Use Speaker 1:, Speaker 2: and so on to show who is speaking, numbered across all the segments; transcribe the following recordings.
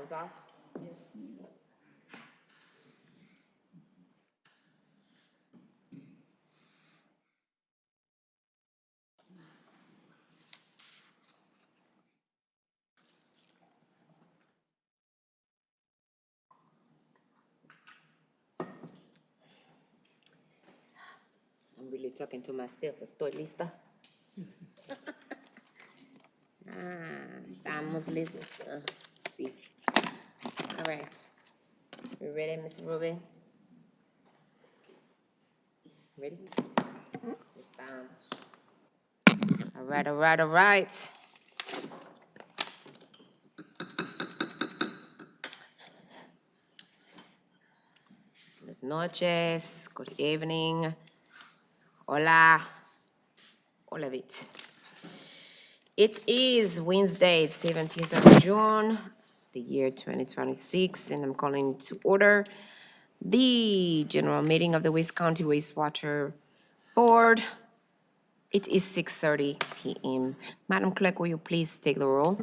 Speaker 1: Microphone's off. I'm really talking to myself. Estoy lista. Estamos listos. Sí. All right. You ready, Ms. Ruby? Ready? Estamos. All right, all right, all right. Buenas noches. Good evening. Hola. Hola, bit. It is Wednesday, 17th of June, the year 2026, and I'm calling to order the general meeting of the West County Wastewater Board. It is 6:30 p.m. Madam Clerk, will you please take the roll?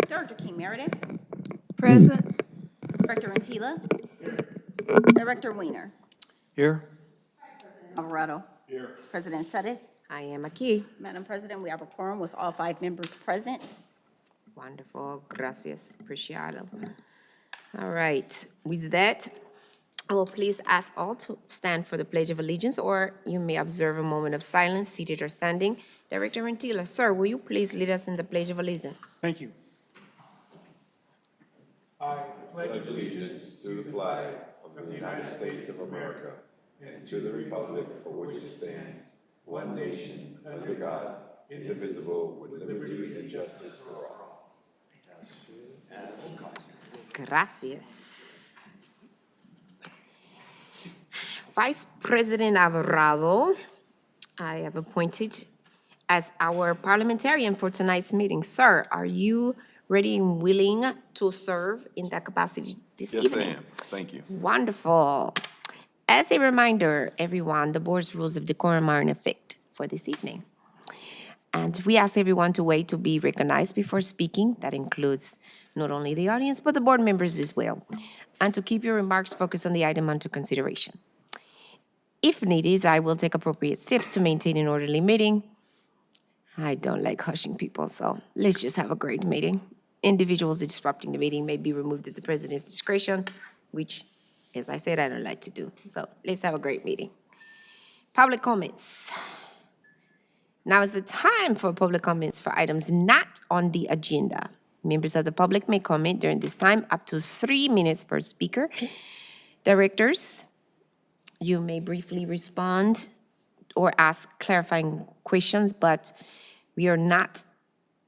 Speaker 2: Director King Meredith.
Speaker 3: Present.
Speaker 2: Director Antila. Director Weiner.
Speaker 3: Here.
Speaker 2: Alvarado. Here. President Suddeth.
Speaker 1: I am aquí.
Speaker 2: Madam President, we have a quorum with all 5 members present.
Speaker 1: Wonderful. Gracias. Appreciado. All right. With that, I will please ask all to stand for the Pledge of Allegiance, or you may observe a moment of silence, seated or standing. Director Antila, sir, will you please lead us in the Pledge of Allegiance?
Speaker 3: Thank you.
Speaker 4: I pledge allegiance to the flag of the United States of America and to the republic for which it stands, one nation, under God, indivisible, with liberty and justice for all.
Speaker 1: Gracias. Vice President Alvarado, I have appointed as our parliamentarian for tonight's meeting. Sir, are you ready and willing to serve in that capacity this evening?
Speaker 4: Yes, I am. Thank you.
Speaker 1: Wonderful. As a reminder, everyone, the board's rules of decorum are in effect for this evening. And we ask everyone to wait to be recognized before speaking. That includes not only the audience, but the board members as well. And to keep your remarks focused on the item under consideration. If needed, I will take appropriate steps to maintain an orderly meeting. I don't like hushing people, so let's just have a great meeting. Individuals disrupting the meeting may be removed at the president's discretion, which, as I said, I don't like to do. So let's have a great meeting. Public comments. Now is the time for public comments for items not on the agenda. Members of the public may comment during this time up to 3 minutes per speaker. Directors, you may briefly respond or ask clarifying questions, but we are not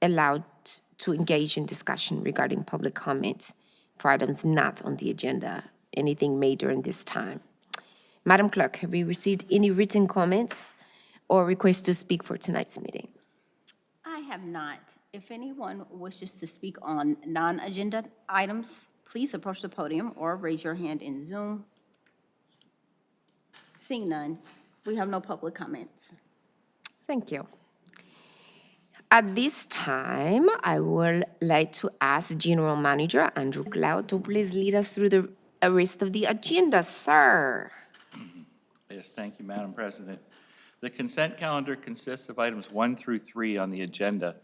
Speaker 1: allowed to engage in discussion regarding public comment for items not on the agenda, anything made during this time. Madam Clerk, have we received any written comments or requests to speak for tonight's meeting?
Speaker 2: I have not. If anyone wishes to speak on non-agenda items, please approach the podium or raise your hand in Zoom. Seeing none, we have no public comments.
Speaker 1: Thank you. At this time, I would like to ask General Manager Andrew Cloud to please lead us through the rest of the agenda, sir.
Speaker 5: Yes, thank you, Madam President. The consent calendar consists of items 1 through 3 on the agenda.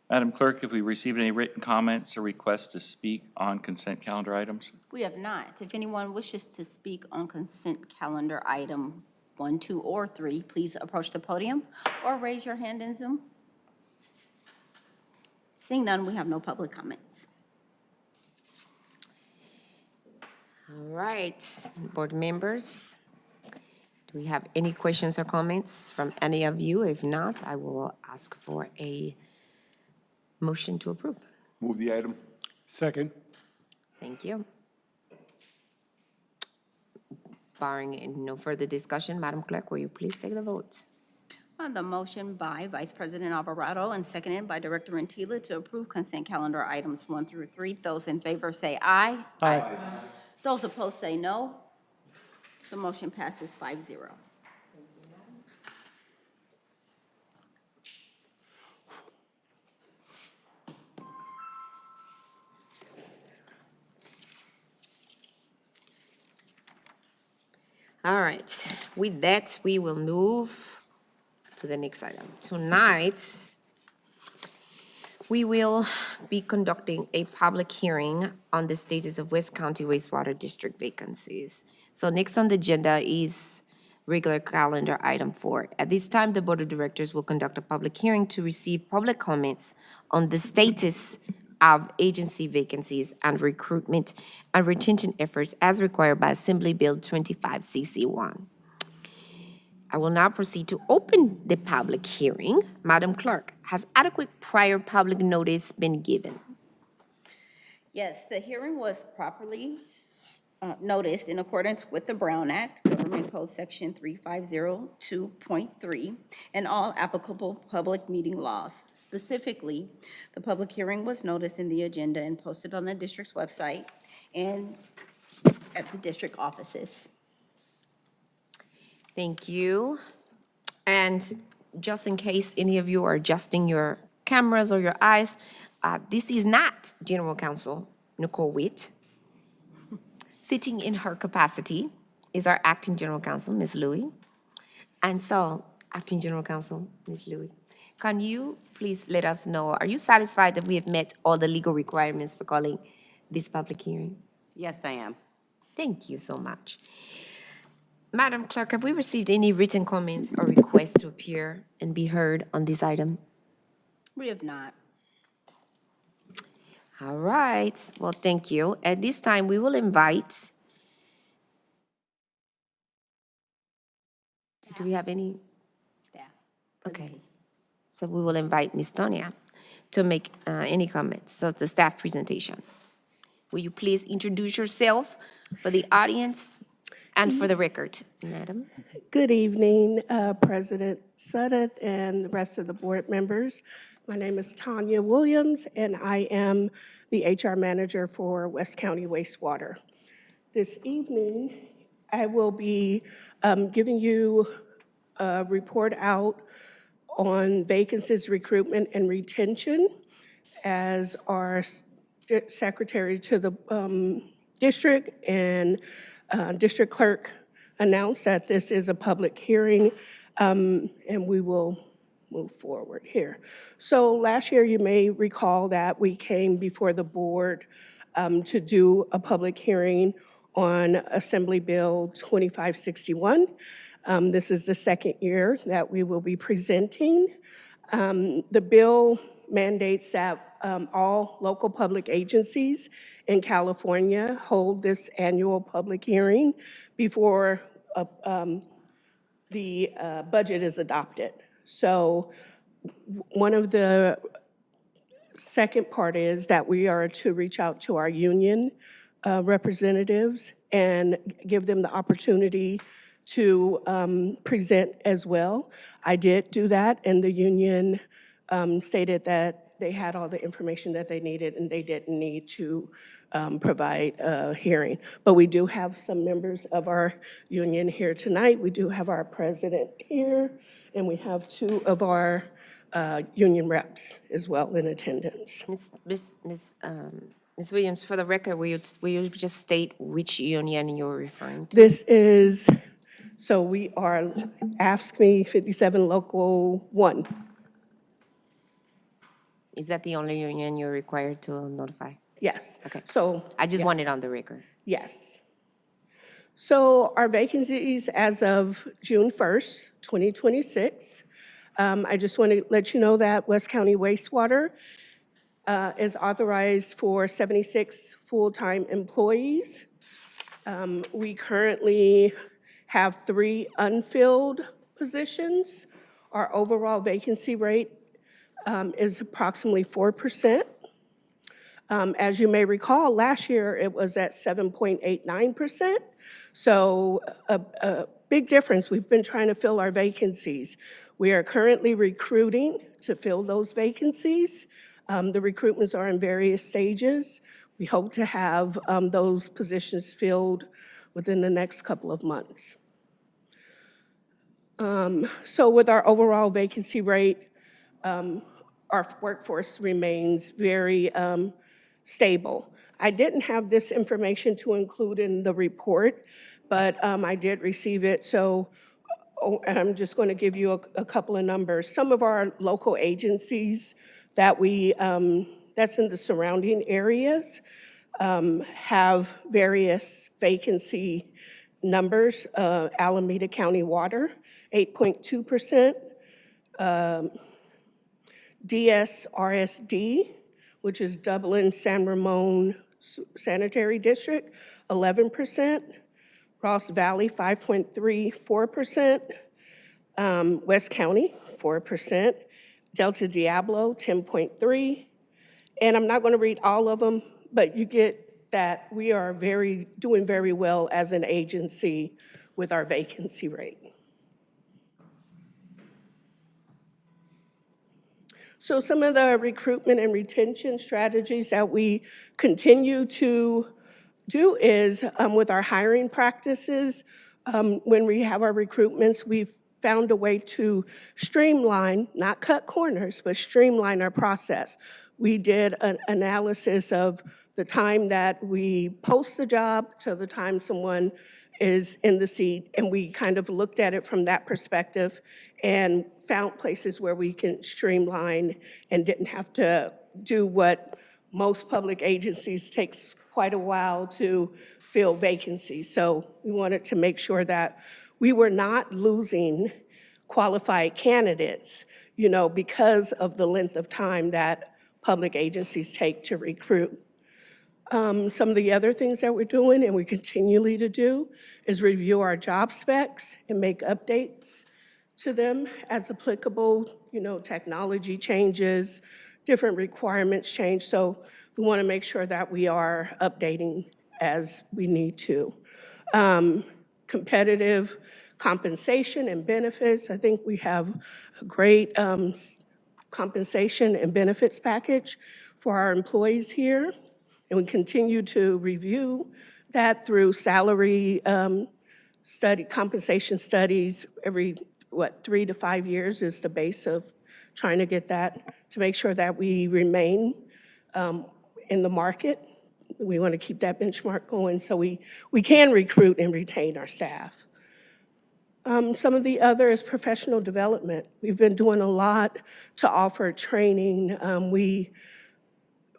Speaker 5: Madam Clerk, have we received any written comments or requests to speak on consent calendar items?
Speaker 2: We have not. If anyone wishes to speak on consent calendar item 1, 2, or 3, please approach the podium or raise your hand in Zoom. Seeing none, we have no public comments.
Speaker 1: All right, board members, do we have any questions or comments from any of you? If not, I will ask for a motion to approve.
Speaker 4: Move the item.
Speaker 3: Second.
Speaker 1: Thank you. Barring no further discussion, Madam Clerk, will you please take the vote?
Speaker 2: On the motion by Vice President Alvarado and seconded by Director Antila to approve consent calendar items 1 through 3, those in favor say aye.
Speaker 3: Aye.
Speaker 2: Those opposed say no. The motion passes 5-0.
Speaker 1: right, with that, we will move to the next item. Tonight, we will be conducting a public hearing on the status of West County wastewater district vacancies. So next on the agenda is regular calendar item 4. At this time, the Board of Directors will conduct a public hearing to receive public comments on the status of agency vacancies and recruitment and retention efforts as required by Assembly Bill 25CC1. I will now proceed to open the public hearing. Madam Clerk, has adequate prior public notice been given?
Speaker 2: Yes, the hearing was properly noticed in accordance with the Brown Act, Government Code Section 3502.3, and all applicable public meeting laws. Specifically, the public hearing was noticed in the agenda and posted on the district's website and at the district offices.
Speaker 1: Thank you. And just in case any of you are adjusting your cameras or your eyes, this is not General Counsel Nicole Witt. Sitting in her capacity is our Acting General Counsel, Ms. Louie. And so, Acting General Counsel, Ms. Louie, can you please let us know, are you satisfied that we have met all the legal requirements for calling this public hearing?
Speaker 6: Yes, I am.
Speaker 1: Thank you so much. Madam Clerk, have we received any written comments or requests to appear and be heard on this item?
Speaker 2: We have not.
Speaker 1: All right, well, thank you. At this time, we will invite, do we have any?
Speaker 2: Staff.
Speaker 1: Okay, so we will invite Ms. Tonia to make any comments. So the staff presentation. Will you please introduce yourself for the audience and for the record, madam?
Speaker 7: Good evening, President Sudduth and the rest of the board members. My name is Tanya Williams, and I am the HR manager for West County Wastewater. This evening, I will be giving you a report out on vacancies, recruitment, and retention as our secretary to the district and district clerk announced that this is a public hearing, and we will move forward here. So last year, you may recall that we came before the board to do a public hearing on Assembly Bill 2561. This is the second year that we will be presenting. The bill mandates that all local public agencies in California hold this annual public hearing before the budget is adopted. So one of the second part is that we are to reach out to our union representatives and give them the opportunity to present as well. I did do that, and the union stated that they had all the information that they needed and they didn't need to provide a hearing. But we do have some members of our union here tonight. We do have our president here, and we have two of our union reps as well in attendance.
Speaker 1: Ms. Williams, for the record, will you just state which union you're referring to?
Speaker 7: This is, so we are AFSCME 57 Local 1.
Speaker 1: Is that the only union you're required to notify?
Speaker 7: Yes.
Speaker 1: Okay.
Speaker 7: So
Speaker 1: I just
Speaker 7: yes.
Speaker 1: want it on the record.
Speaker 7: Yes. So our vacancies as of June 1st, 2026, I just want to let you know that West County Wastewater is authorized for 76 full-time employees. We currently have 3 unfilled positions. Our overall vacancy rate is approximately 4%. As you may recall, last year it was at 7.89%. So a big difference. We've been trying to fill our vacancies. We are currently recruiting to fill those vacancies. The recruitments are in various stages. We hope to have those positions filled within the next couple of months. So with our overall vacancy rate, our workforce remains very stable. I didn't have this information to include in the report but I did receive it, so and I'm just going to give you a couple of numbers. Some of our local agencies that that's in the surrounding areas have various vacancy numbers. Alameda County Water, 8.2%. DSRSD, which is Dublin San Ramon Sanitary District, 11%. Ross Valley, 5.34%. West County, 4%. Delta Diablo, 10.3%. And I'm not going to read all of them, but you get that we are doing very well as an agency with our vacancy rate. So some of the recruitment and retention strategies that we continue to do is with our hiring practices, when we have our recruitments, we've found a way to streamline, not cut corners, but streamline our process. We did an analysis of the time that we post the job to the time someone is in the seat, and we kind of looked at it from that perspective and found places where we can streamline and didn't have to do what most public agencies takes quite a while to fill vacancies. So we wanted to make sure that we were not losing qualified candidates, because of the length of time that public agencies take to recruit. Some of the other things that we're doing and we continually to do is review our job specs and make updates to them as applicable. Technology changes, different requirements change. So we want to make sure that we are updating as we need to. Competitive compensation and benefits. I think we have a great compensation and benefits package for our employees here. And we continue to review that through salary compensation studies every, 3 to 5 years is the base of trying to get that, to make sure that we remain in the market. We want to keep that benchmark going so we can recruit and retain our staff. Some of the other is professional development. We've been doing a lot to offer training. We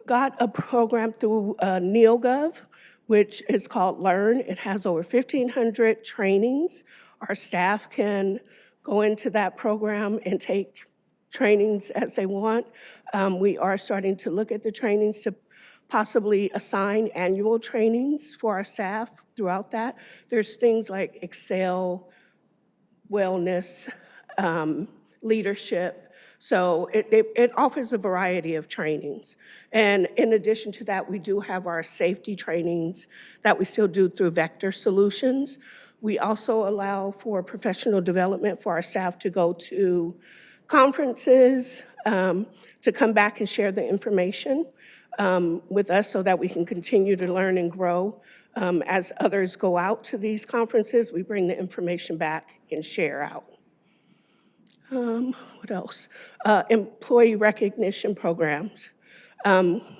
Speaker 7: got a program through NeoGov, which is called Learn. It has over 1,500 trainings. Our staff can go into that program and take trainings as they want. We are starting to look at the trainings to possibly assign annual trainings for our staff throughout that. There's things like Excel, wellness, leadership. So it offers a variety of trainings. And in addition to that, we do have our safety trainings that we still do through Vector Solutions. We also allow for professional development for our staff to go to conferences, to come back and share the information with us so that we can continue to learn and grow. As others go out to these conferences, we bring the information back and share out. What else? Employee recognition programs.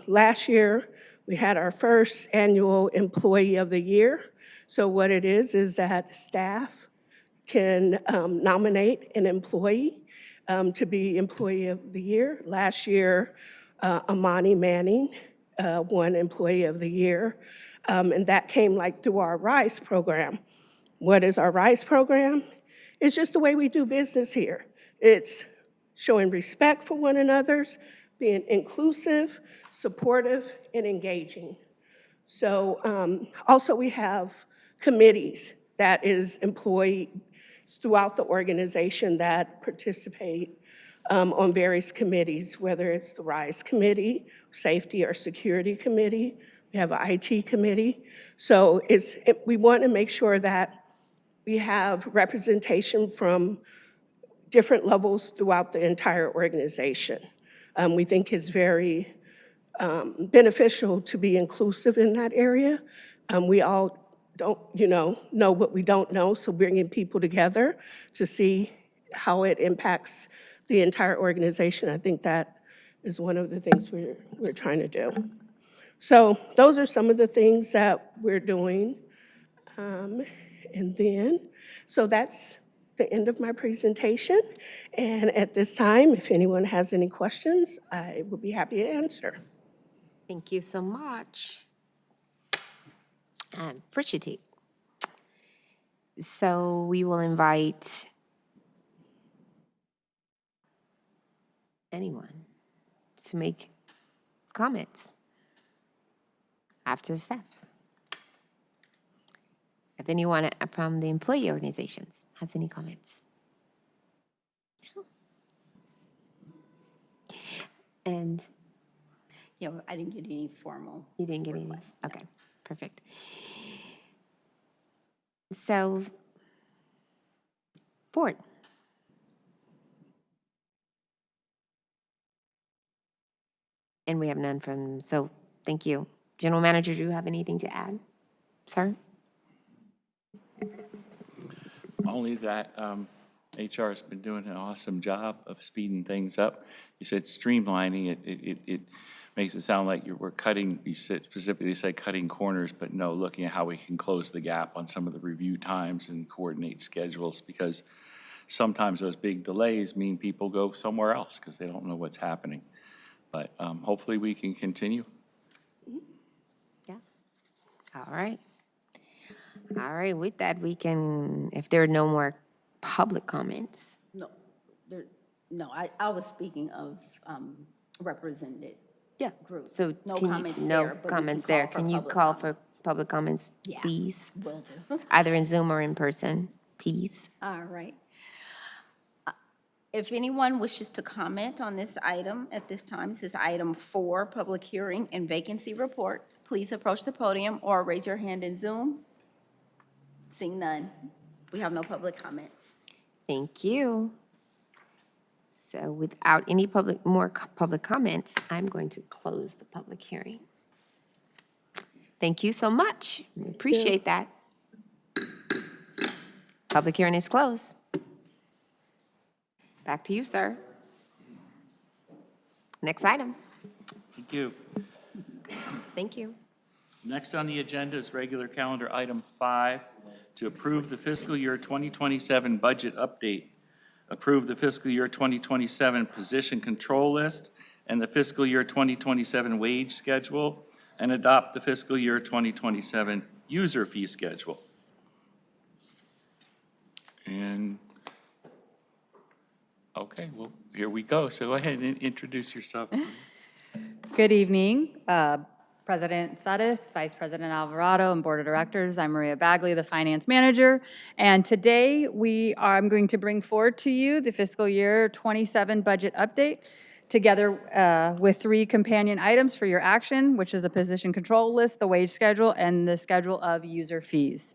Speaker 7: Last year, we had our first annual Employee of the Year. So what it is that staff can nominate an employee to be Employee of the Year. Last year, Amani Manning won Employee of the Year, and that came through our RISE program. What is our RISE program? It's just the way we do business here. It's showing respect for one another, being inclusive, supportive, and engaging. So also we have committees that is employees throughout the organization that participate on various committees, whether it's the RISE committee, safety or security committee, we have an IT committee. So we want to make sure that we have representation from different levels throughout the entire organization. We think it's very beneficial to be inclusive in that area. We all don't, know what we don't know, so bringing people together to see how it impacts the entire organization, I think that is one of the things we're trying to do. So those are some of the things that we're doing. and then. So that's the end of my presentation. And at this time, if anyone has any questions, I will be happy to answer.
Speaker 1: Thank you so much. I'm appreciative. So we will invite anyone to make comments after staff. If anyone from the employee organizations has any comments. And
Speaker 2: Yeah, I didn't get any formal.
Speaker 1: you didn't get any? Okay, perfect. So, board. And we have none from, so thank you. General Manager, do you have anything to add, sir?
Speaker 5: Only that HR has been doing an awesome job of speeding things up. You said streamlining, it makes it sound like we're cutting, you said specifically said cutting corners, but no, looking at how we can close the gap on some of the review times and coordinate schedules, because sometimes those big delays mean people go somewhere else because they don't know what's happening. But hopefully we can continue.
Speaker 1: Yeah. All right. All right, with that, we can, if there are no more public comments.
Speaker 2: No, I was speaking of represented
Speaker 1: Yeah.
Speaker 2: groups.
Speaker 1: So
Speaker 2: No
Speaker 1: can you-
Speaker 2: comments
Speaker 1: no
Speaker 2: there, but we can
Speaker 1: comments there.
Speaker 2: call for
Speaker 1: Can you
Speaker 2: public
Speaker 1: call
Speaker 2: comments.
Speaker 1: for public comments,
Speaker 2: Yeah.
Speaker 1: please?
Speaker 2: Will do.
Speaker 1: Either in Zoom or in person, please.
Speaker 2: All right. If anyone wishes to comment on this item at this time, this is item 4, public hearing and vacancy report. Please approach the podium or raise your hand in Zoom. Seeing none, we have no public comments.
Speaker 1: Thank you. So without any public comments, I'm going to close the public hearing. Thank you so much. Appreciate that. Public hearing is closed. Back to you, sir. Next item.
Speaker 5: Thank you.
Speaker 1: Thank you.
Speaker 5: Next on the agenda is regular calendar item 5, to approve the fiscal year 2027 budget update, approve the fiscal year 2027 position control list, and the fiscal year 2027 wage schedule, and adopt the fiscal year 2027 user fee schedule. And, okay, well, here we go. So go ahead and introduce yourself.
Speaker 6: Good evening, President Sudduth, Vice President Alvarado, and Board of Directors. I'm Maria Bagley, the Finance Manager. And today, I'm going to bring forward to you the fiscal year 27 budget update, together with 3 companion items for your action, which is the position control list, the wage schedule, and the schedule of user fees.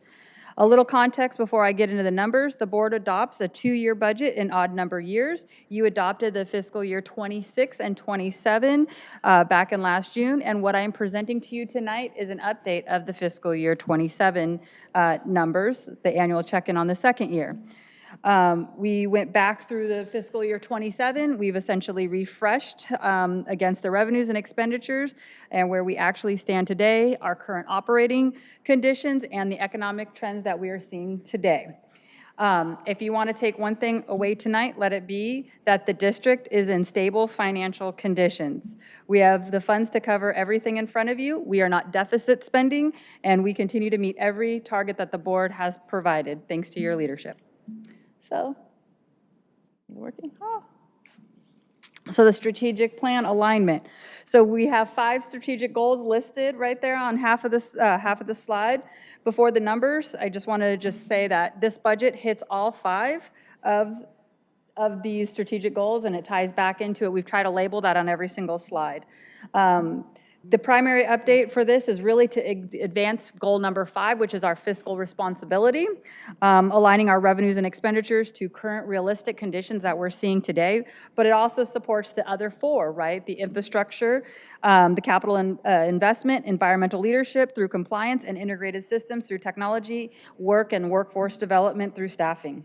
Speaker 6: A little context before I get into the numbers. The board adopts a 2-year budget in odd number years. You adopted the fiscal year 26 and 27 back in last June, and what I'm presenting to you tonight is an update of the fiscal year 27 numbers, the annual check-in on the second year. We went back through the fiscal year 27. We've essentially refreshed against the revenues and expenditures and where we actually stand today, our current operating conditions, and the economic trends that we are seeing today. If you want to take one thing away tonight, let it be that the district is in stable financial conditions. We have the funds to cover everything in front of you. We are not deficit spending, and we continue to meet every target that the board has provided, thanks to your leadership. So, working? Oh. So the strategic plan alignment. So we have 5 strategic goals listed right there on half of the slide. Before the numbers, I just wanted to say that this budget hits all 5 of these strategic goals, and it ties back into it. We've tried to label that on every single slide. The primary update for this is really to advance goal number 5, which is our fiscal responsibility, aligning our revenues and expenditures to current realistic conditions that we're seeing today. But it also supports the other 4, right? The infrastructure, the capital investment, environmental leadership through compliance, and integrated systems through technology, work and workforce development through staffing.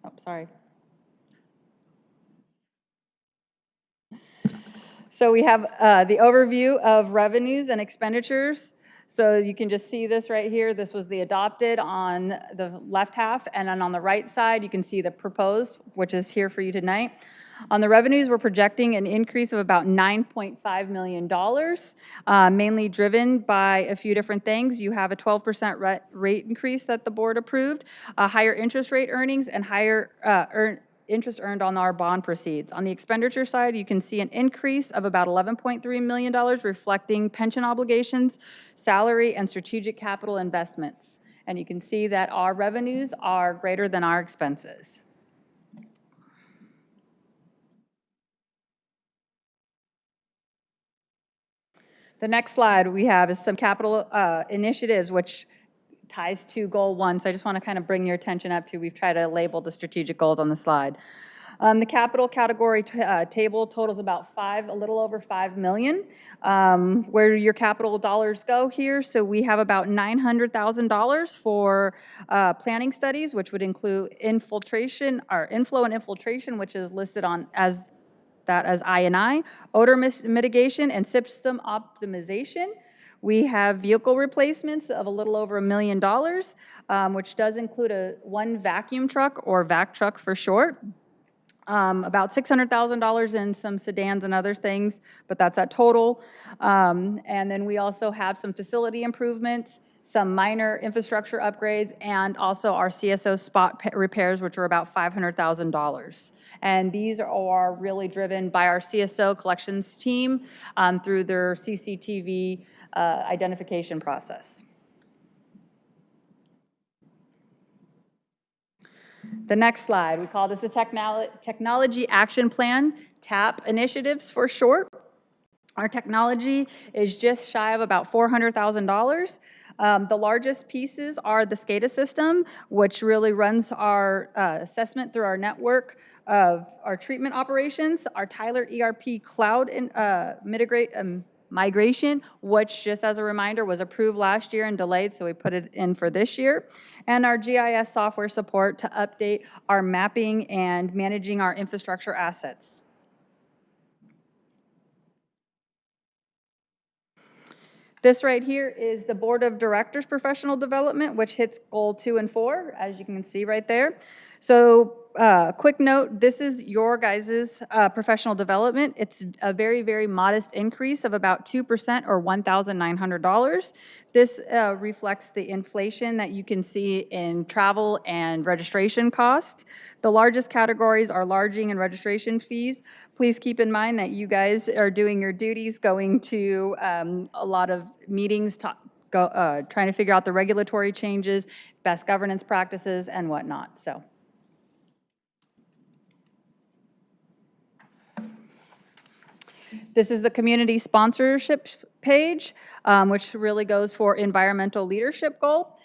Speaker 6: Oh, sorry. So we have the overview of revenues and expenditures. So you can just see this right here. This was the adopted on the left half, and then on the right side, you can see the proposed, which is here for you tonight. On the revenues, we're projecting an increase of about $9.5 million, mainly driven by a few different things. You have a 12% rate increase that the board approved, higher interest rate earnings, and higher interest earned on our bond proceeds. On the expenditure side, you can see an increase of about $11.3 million, reflecting pension obligations, salary, and strategic capital investments. And you can see that our revenues are greater than our expenses. The next slide we have is some capital initiatives, which ties to goal 1. So I just want to kind of bring your attention up to, we've tried to label the strategic goals on the slide. The capital category table totals about a little over $5 million. Where do your capital dollars go here? So we have about $900,000 for planning studies, which would include infiltration, or inflow and infiltration, which is listed on as I&I, odor mitigation, and system optimization. We have vehicle replacements of a little over $1 million, which does include one vacuum truck, or VAC truck for short. About $600,000 in some sedans and other things, but that's at total. And then we also have some facility improvements, some minor infrastructure upgrades, and also our CSO spot repairs, which are about $500,000. And these are really driven by our CSO collections team through their CCTV identification process. The next slide, we call this a Technology Action Plan, TAP initiatives for short. Our technology is just shy of about $400,000. The largest pieces are the SCADA system, which really runs our assessment through our network of our treatment operations, our Tyler ERP cloud migration, which, just as a reminder, was approved last year and delayed, so we put it in for this year, and our GIS software support to update our mapping and managing our infrastructure assets. This right here is the Board of Directors Professional Development, which hits goal 2 and 4, as you can see right there. So quick note, this is your guys' professional development. It's a very, very modest increase of about 2% or $1,900. This reflects the inflation that you can see in travel and registration costs. The largest categories are lodging and registration fees. Please keep in mind that you guys are doing your duties, going to a lot of meetings, trying to figure out the regulatory changes, best governance practices, and whatnot. So. This is the community sponsorship page, which really goes for environmental leadership goal.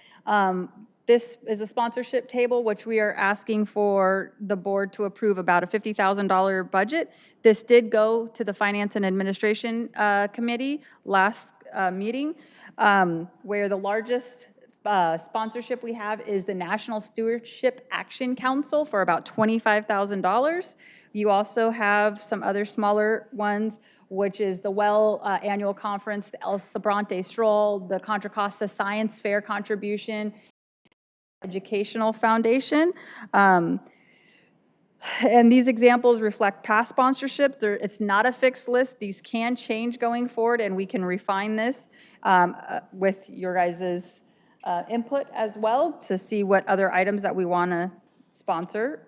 Speaker 6: This is a sponsorship table, which we are asking for the board to approve about a $50,000 budget. This did go to the Finance and Administration Committee last meeting, where the largest sponsorship we have is the National Stewardship Action Council for about $25,000. You also have some other smaller ones, which is the WELL Annual Conference, the El Sobrante Stroll, the Contra Costa Science Fair contribution, Educational Foundation. And these examples reflect past sponsorship. It's not a fixed list. These can change going forward, and we can refine this with your guys' input as well to see what other items that we want to sponsor.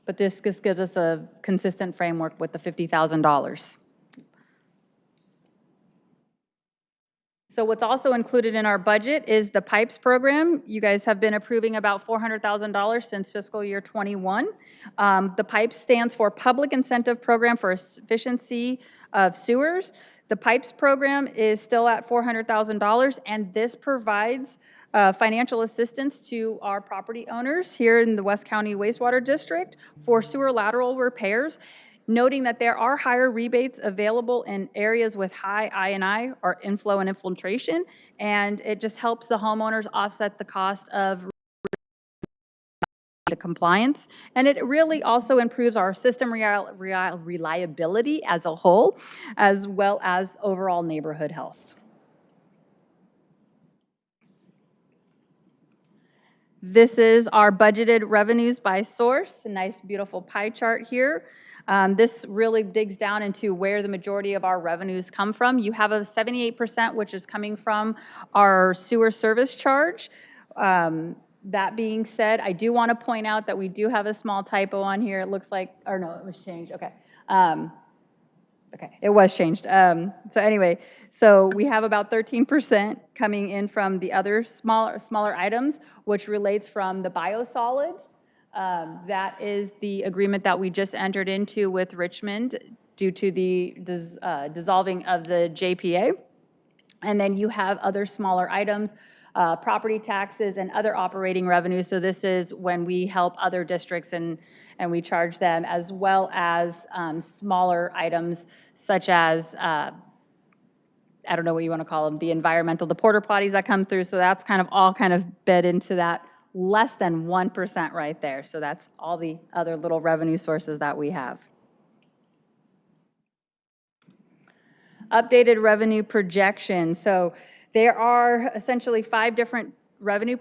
Speaker 6: But this just gives us a consistent framework with the $50,000. So what's also included in our budget is the PIPES program. You guys have been approving about $400,000 since fiscal year 21. The PIPES stands for Public Incentive Program for Efficiency of Sewers. The PIPES program is still at $400,000, and this provides financial assistance to our property owners here in the West County Wastewater District for sewer lateral repairs, noting that there are higher rebates available in areas with high I&I or inflow and infiltration, and it just helps the homeowners offset the cost of to compliance. And it really also improves our system reliability as a whole, as well as overall neighborhood health. This is our budgeted revenues by source, a nice beautiful pie chart here. This really digs down into where the majority of our revenues come from. You have a 78%, which is coming from our sewer service charge. That being said, I do want to point out that we do have a small typo on here. It looks like, or no, it was changed, okay. Okay, it was changed. So anyway, so we have about 13% coming in from the other smaller items, which relates from the biosolids. That is the agreement that we just entered into with Richmond due to the dissolving of the JPA. And then you have other smaller items, property taxes and other operating revenues. So this is when we help other districts and we charge them, as well as smaller items such as, I don't know what you want to call them, the environmental, the porta potties that come through. So that's kind of all kind of bed into that less than 1% right there. So that's all the other little revenue sources that we have. Updated revenue projection. So there are essentially 5 different revenue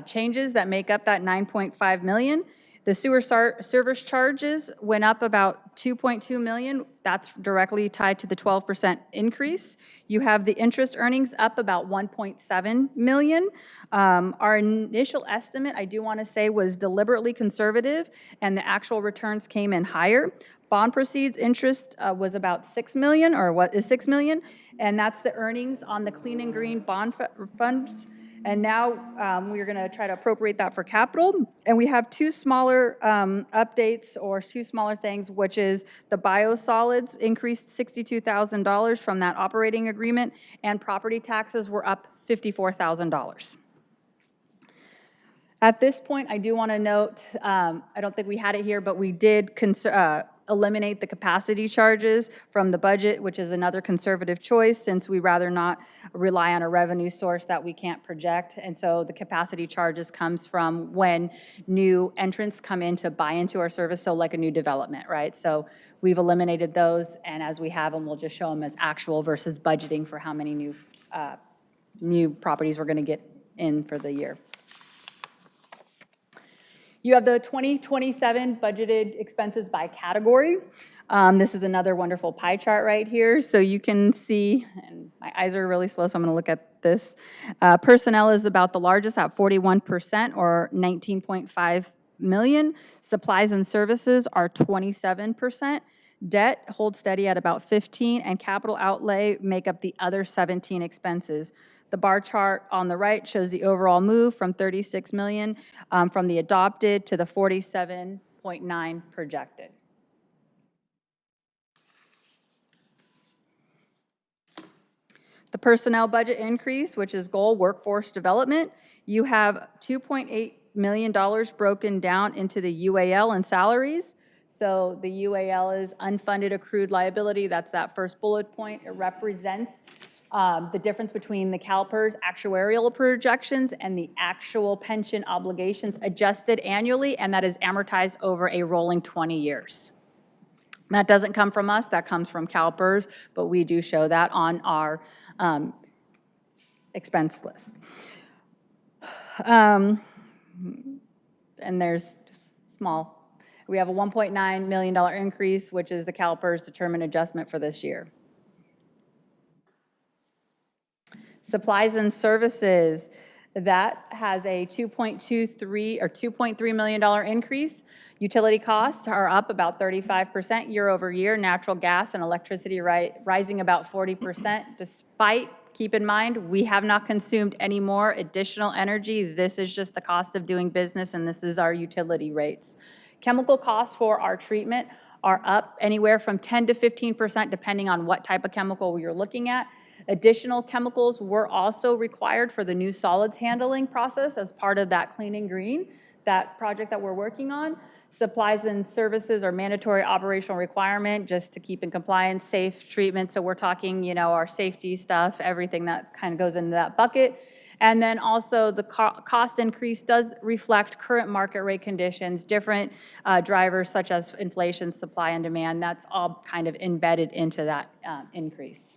Speaker 6: changes that make up that $9.5 million. The sewer service charges went up about $2.2 million. That's directly tied to the 12% increase. You have the interest earnings up about $1.7 million. Our initial estimate, I do want to say, was deliberately conservative, and the actual returns came in higher. Bond proceeds interest was about $6 million, or what is $6 million, and that's the earnings on the clean and green bond funds. And now we're going to try to appropriate that for capital. And we have 2 smaller updates, or 2 smaller things, which is the biosolids increased $62,000 from that operating agreement, and property taxes were up $54,000. At this point, I do want to note, I don't think we had it here, but we did eliminate the capacity charges from the budget, which is another conservative choice, since we rather not rely on a revenue source that we can't project. And so the capacity charges comes from when new entrants come in to buy into our service, so like a new development, right? So we've eliminated those, and as we have them, we'll just show them as actual versus budgeting for how many new properties we're going to get in for the year. You have the 2027 budgeted expenses by category. This is another wonderful pie chart right here. So you can see, and my eyes are really slow, so I'm going to look at this. Personnel is about the largest at 41%, or $19.5 million. Supplies and services are 27%. Debt holds steady at about 15%, and capital outlay make up the other 17 expenses. The bar chart on the right shows the overall move from $36 million from the adopted to the $47.9 projected. The personnel budget increase, which is goal workforce development, you have $2.8 million broken down into the UAL and salaries. So the UAL is unfunded accrued liability. That's that first bullet point. It represents the difference between the CalPERS actuarial projections and the actual pension obligations adjusted annually, and that is amortized over a rolling 20 years. That doesn't come from us, that comes from CalPERS, but we do show that on our expense list. And there's just small. We have a $1.9 million increase, which is the CalPERS determined adjustment for this year. Supplies and services, that has a $2.3 million increase. Utility costs are up about 35% year over year. Natural gas and electricity rising about 40%, despite, keep in mind, we have not consumed any more additional energy. This is just the cost of doing business, and this is our utility rates. Chemical costs for our treatment are up anywhere from 10 to 15%, depending on what type of chemical you're looking at. Additional chemicals were also required for the new solids handling process as part of that clean and green, that project that we're working on. Supplies and services are mandatory operational requirement just to keep in compliance, safe treatment. So we're talking, you know, our safety stuff, everything that kind of goes into that bucket. And then also the cost increase does reflect current market rate conditions, different drivers such as inflation, supply and demand. That's all kind of embedded into that increase.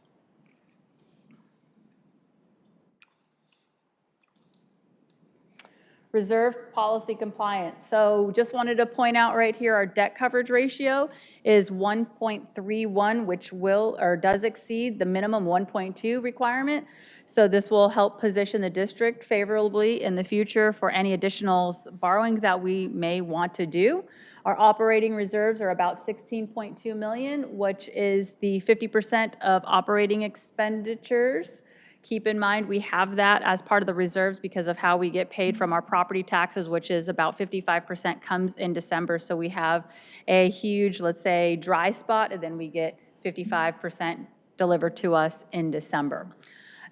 Speaker 6: Reserve policy compliance. So just wanted to point out right here, our debt coverage ratio is 1.31, which will or does exceed the minimum 1.2 requirement. So this will help position the district favorably in the future for any additional borrowing that we may want to do. Our operating reserves are about $16.2 million, which is the 50% of operating expenditures. Keep in mind, we have that as part of the reserves because of how we get paid from our property taxes, which is about 55% comes in December. So we have a huge, let's say, dry spot, and then we get 55% delivered to us in December.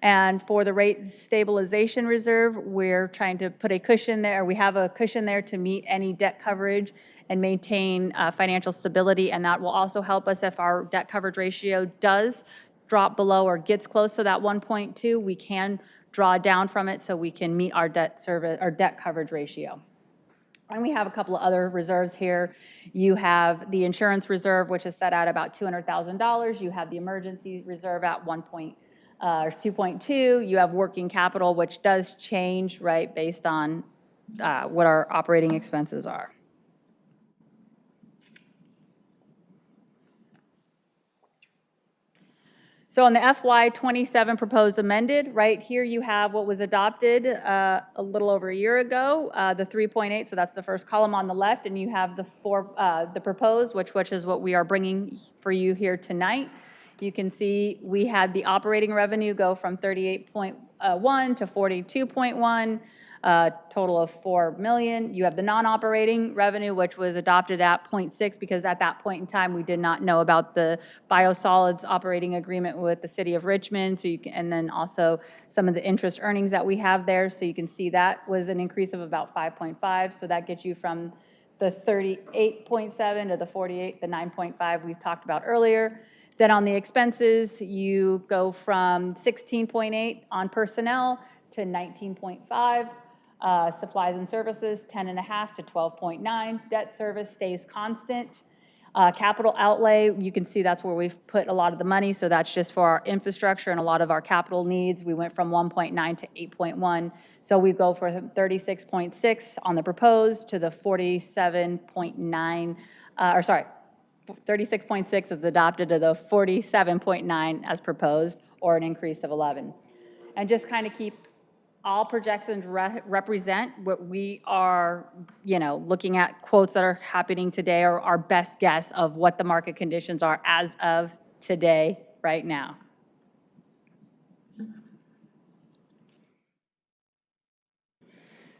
Speaker 6: And for the rate stabilization reserve, we're trying to put a cushion there. We have a cushion there to meet any debt coverage and maintain financial stability. And that will also help us if our debt coverage ratio does drop below or gets close to that 1.2, we can draw down from it so we can meet our debt service or debt coverage ratio. And we have a couple of other reserves here. You have the insurance reserve, which is set at about $200,000. You have the emergency reserve at 2.2. You have working capital, which does change, right, based on what our operating expenses are. So on the FY27 proposed amended, right here you have what was adopted a little over a year ago, the 3.8, so that's the first column on the left, and you have the proposed, which is what we are bringing for you here tonight. You can see we had the operating revenue go from 38.1 to 42.1, total of $4 million. You have the non-operating revenue, which was adopted at 0.6 because at that point in time we did not know about the biosolids operating agreement with the city of Richmond. So you can, and then also some of the interest earnings that we have there. So you can see that was an increase of about 5.5. So that gets you from the 38.7 to the 48, the 9.5 we've talked about earlier. Then on the expenses, you go from 16.8 on personnel to 19.5. Supplies and services, 10.5 to 12.9. Debt service stays constant. Capital outlay, you can see that's where we've put a lot of the money, so that's just for our infrastructure and a lot of our capital needs. We went from 1.9 to 8.1, so we go from 36.6 on the proposed to the 47.9, 36.6 is adopted to the 47.9 as proposed, or an increase of 11. And just kind of keep all projections represent what we are, looking at quotes that are happening today, or our best guess of what the market conditions are as of today, right now.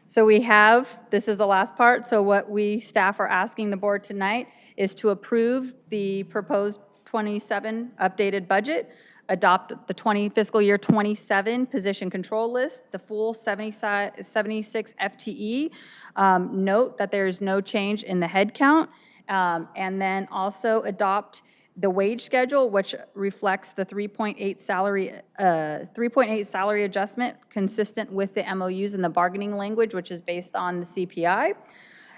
Speaker 6: So we have, this is the last part, so what we staff are asking the board tonight is to approve the proposed 27 updated budget, adopt the fiscal year 27 position control list, the full 76 FTE. Note that there is no change in the head count, and then also adopt the wage schedule, which reflects the 3.8 salary adjustment consistent with the MOUs and the bargaining language, which is based on the CPI.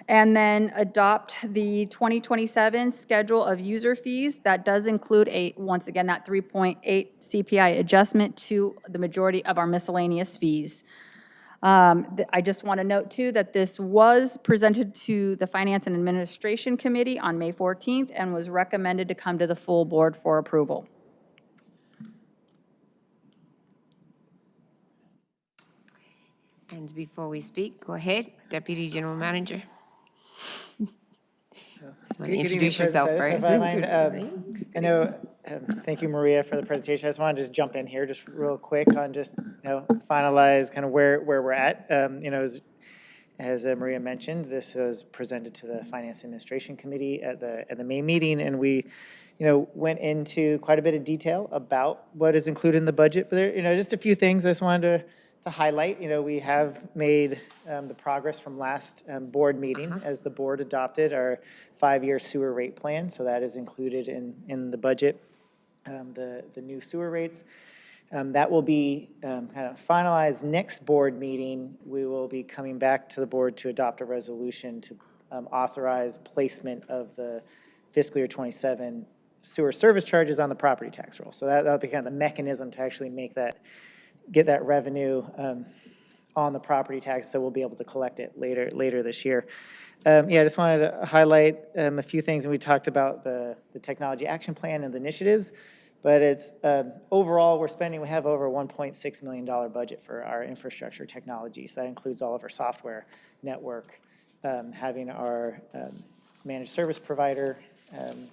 Speaker 6: And then adopt the 2027 schedule of user fees. That does include, once again, that 3.8 CPI adjustment to the majority of our miscellaneous fees. I just want to note, too, that this was presented to the Finance and Administration Committee on May 14th and was recommended to come to the full board for approval.
Speaker 1: And before we speak, go ahead, Deputy General Manager. Want to introduce yourself first?
Speaker 8: If I mind, I know, thank you, Maria, for the presentation. I just want to just jump in here just real quick on just, finalize kind of where we're at. As Maria mentioned, this was presented to the Finance Administration Committee at the May meeting, and we, went into quite a bit of detail about what is included in the budget. But there, just a few things I just wanted to highlight. We have made the progress from last board meeting as the board adopted our 5-year sewer rate plan. So that is included in the budget, the new sewer rates. That will be kind of finalized next board meeting. We will be coming back to the board to adopt a resolution to authorize placement of the fiscal year 27 sewer service charges on the property tax roll. So that'll be kind of the mechanism to actually make that, get that revenue on the property tax, so we'll be able to collect it later this year. Yeah, I just wanted to highlight a few things, and we talked about the technology action plan and the initiatives, but it's overall, we have over $1.6 million budget for our infrastructure technology. So that includes all of our software, network, having our managed service provider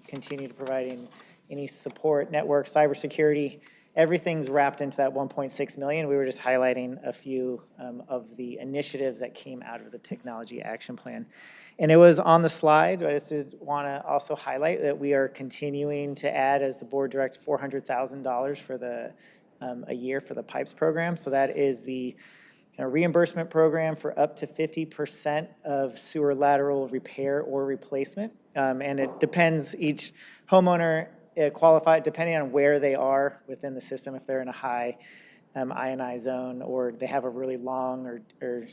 Speaker 8: continue to providing any support, network, cybersecurity. Everything's wrapped into that 1.6 million. We were just highlighting a few of the initiatives that came out of the technology action plan. And it was on the slide. I just want to also highlight that we are continuing to add, as the board directed, $400,000 for a year for the PIPES program. So that is the reimbursement program for up to 50% of sewer lateral repair or replacement. And it depends, each homeowner qualified depending on where they are within the system. If they're in a high INI zone or they have a really long or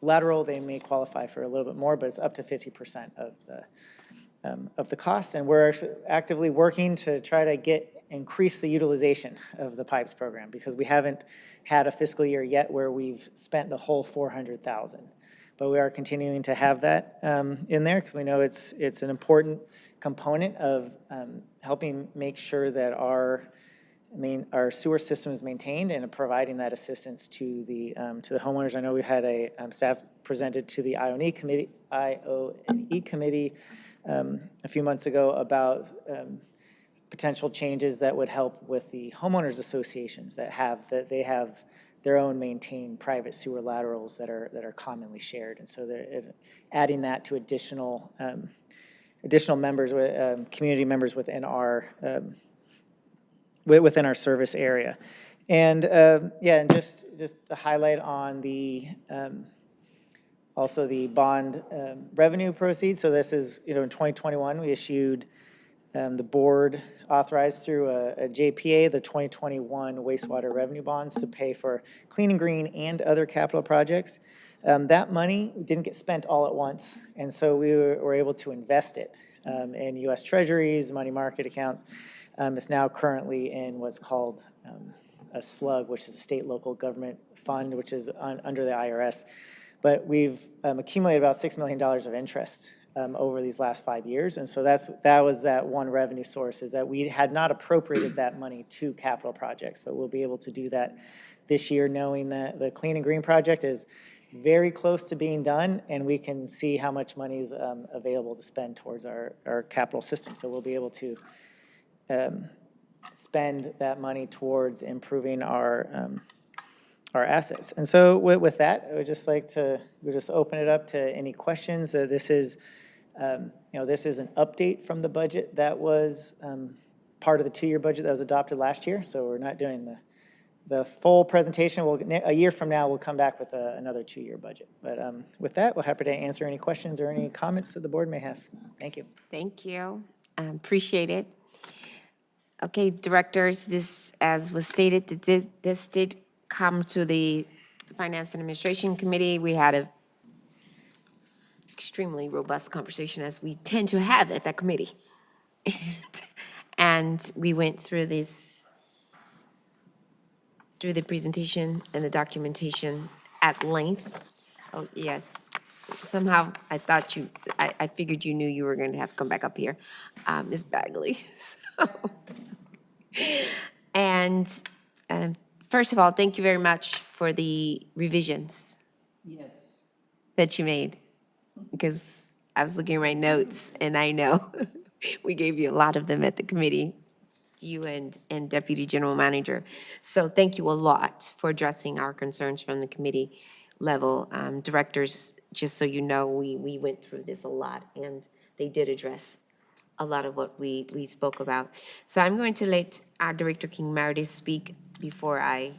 Speaker 8: lateral, they may qualify for a little bit more, but it's up to 50% of the cost. And we're actively working to try to increase the utilization of the PIPES program, because we haven't had a fiscal year yet where we've spent the whole 400,000. But we are continuing to have that in there, because we know it's an important component of helping make sure that our sewer system is maintained and providing that assistance to the homeowners. I know we had a staff presented to the IONE committee a few months ago about potential changes that would help with the homeowners associations that they have their own maintained private sewer laterals that are commonly shared. And so they're adding that to additional members, community members within our service area. And yeah, and just to highlight on the also the bond revenue proceeds. So this is, in 2021, we issued the board authorized through a JPA, the 2021 wastewater revenue bonds, to pay for clean and green and other capital projects. That money didn't get spent all at once, and so we were able to invest it in U.S. Treasuries, money market accounts. It's now currently in what's called a SLUG, which is a state local government fund, which is under the IRS. But we've accumulated about $6 million of interest over these last 5 years. And so that was that one revenue source, is that we had not appropriated that money to capital projects, but we'll be able to do that this year, knowing that the Clean and Green project is very close to being done, and we can see how much money is available to spend towards our capital system. So we'll be able to spend that money towards improving our assets. And so with that, I would just like to open it up to any questions. This is this is an update from the budget that was part of the 2-year budget that was adopted last year. So we're not doing the full presentation. A year from now, we'll come back with another 2-year budget. But with that, we're happy to answer any questions or any comments that the board may have. Thank you.
Speaker 1: Thank you. Appreciate it. Okay, directors, this, as was stated, this did come to the Finance and Administration Committee. We had a extremely robust conversation, as we tend to have at that committee. And we went through the presentation and the documentation at length. Oh, yes. Somehow I thought I figured you knew you were going to have to come back up here, Ms. Bagley. And first of all, thank you very much for the revisions.
Speaker 2: Yes.
Speaker 1: That you made, because I was looking at my notes, and I know we gave you a lot of them at the committee, you and Deputy General Manager. So thank you a lot for addressing our concerns from the committee level. Directors, just so you know, we went through this a lot, and they did address a lot of what we spoke about. So I'm going to let our Director King Meredith speak before I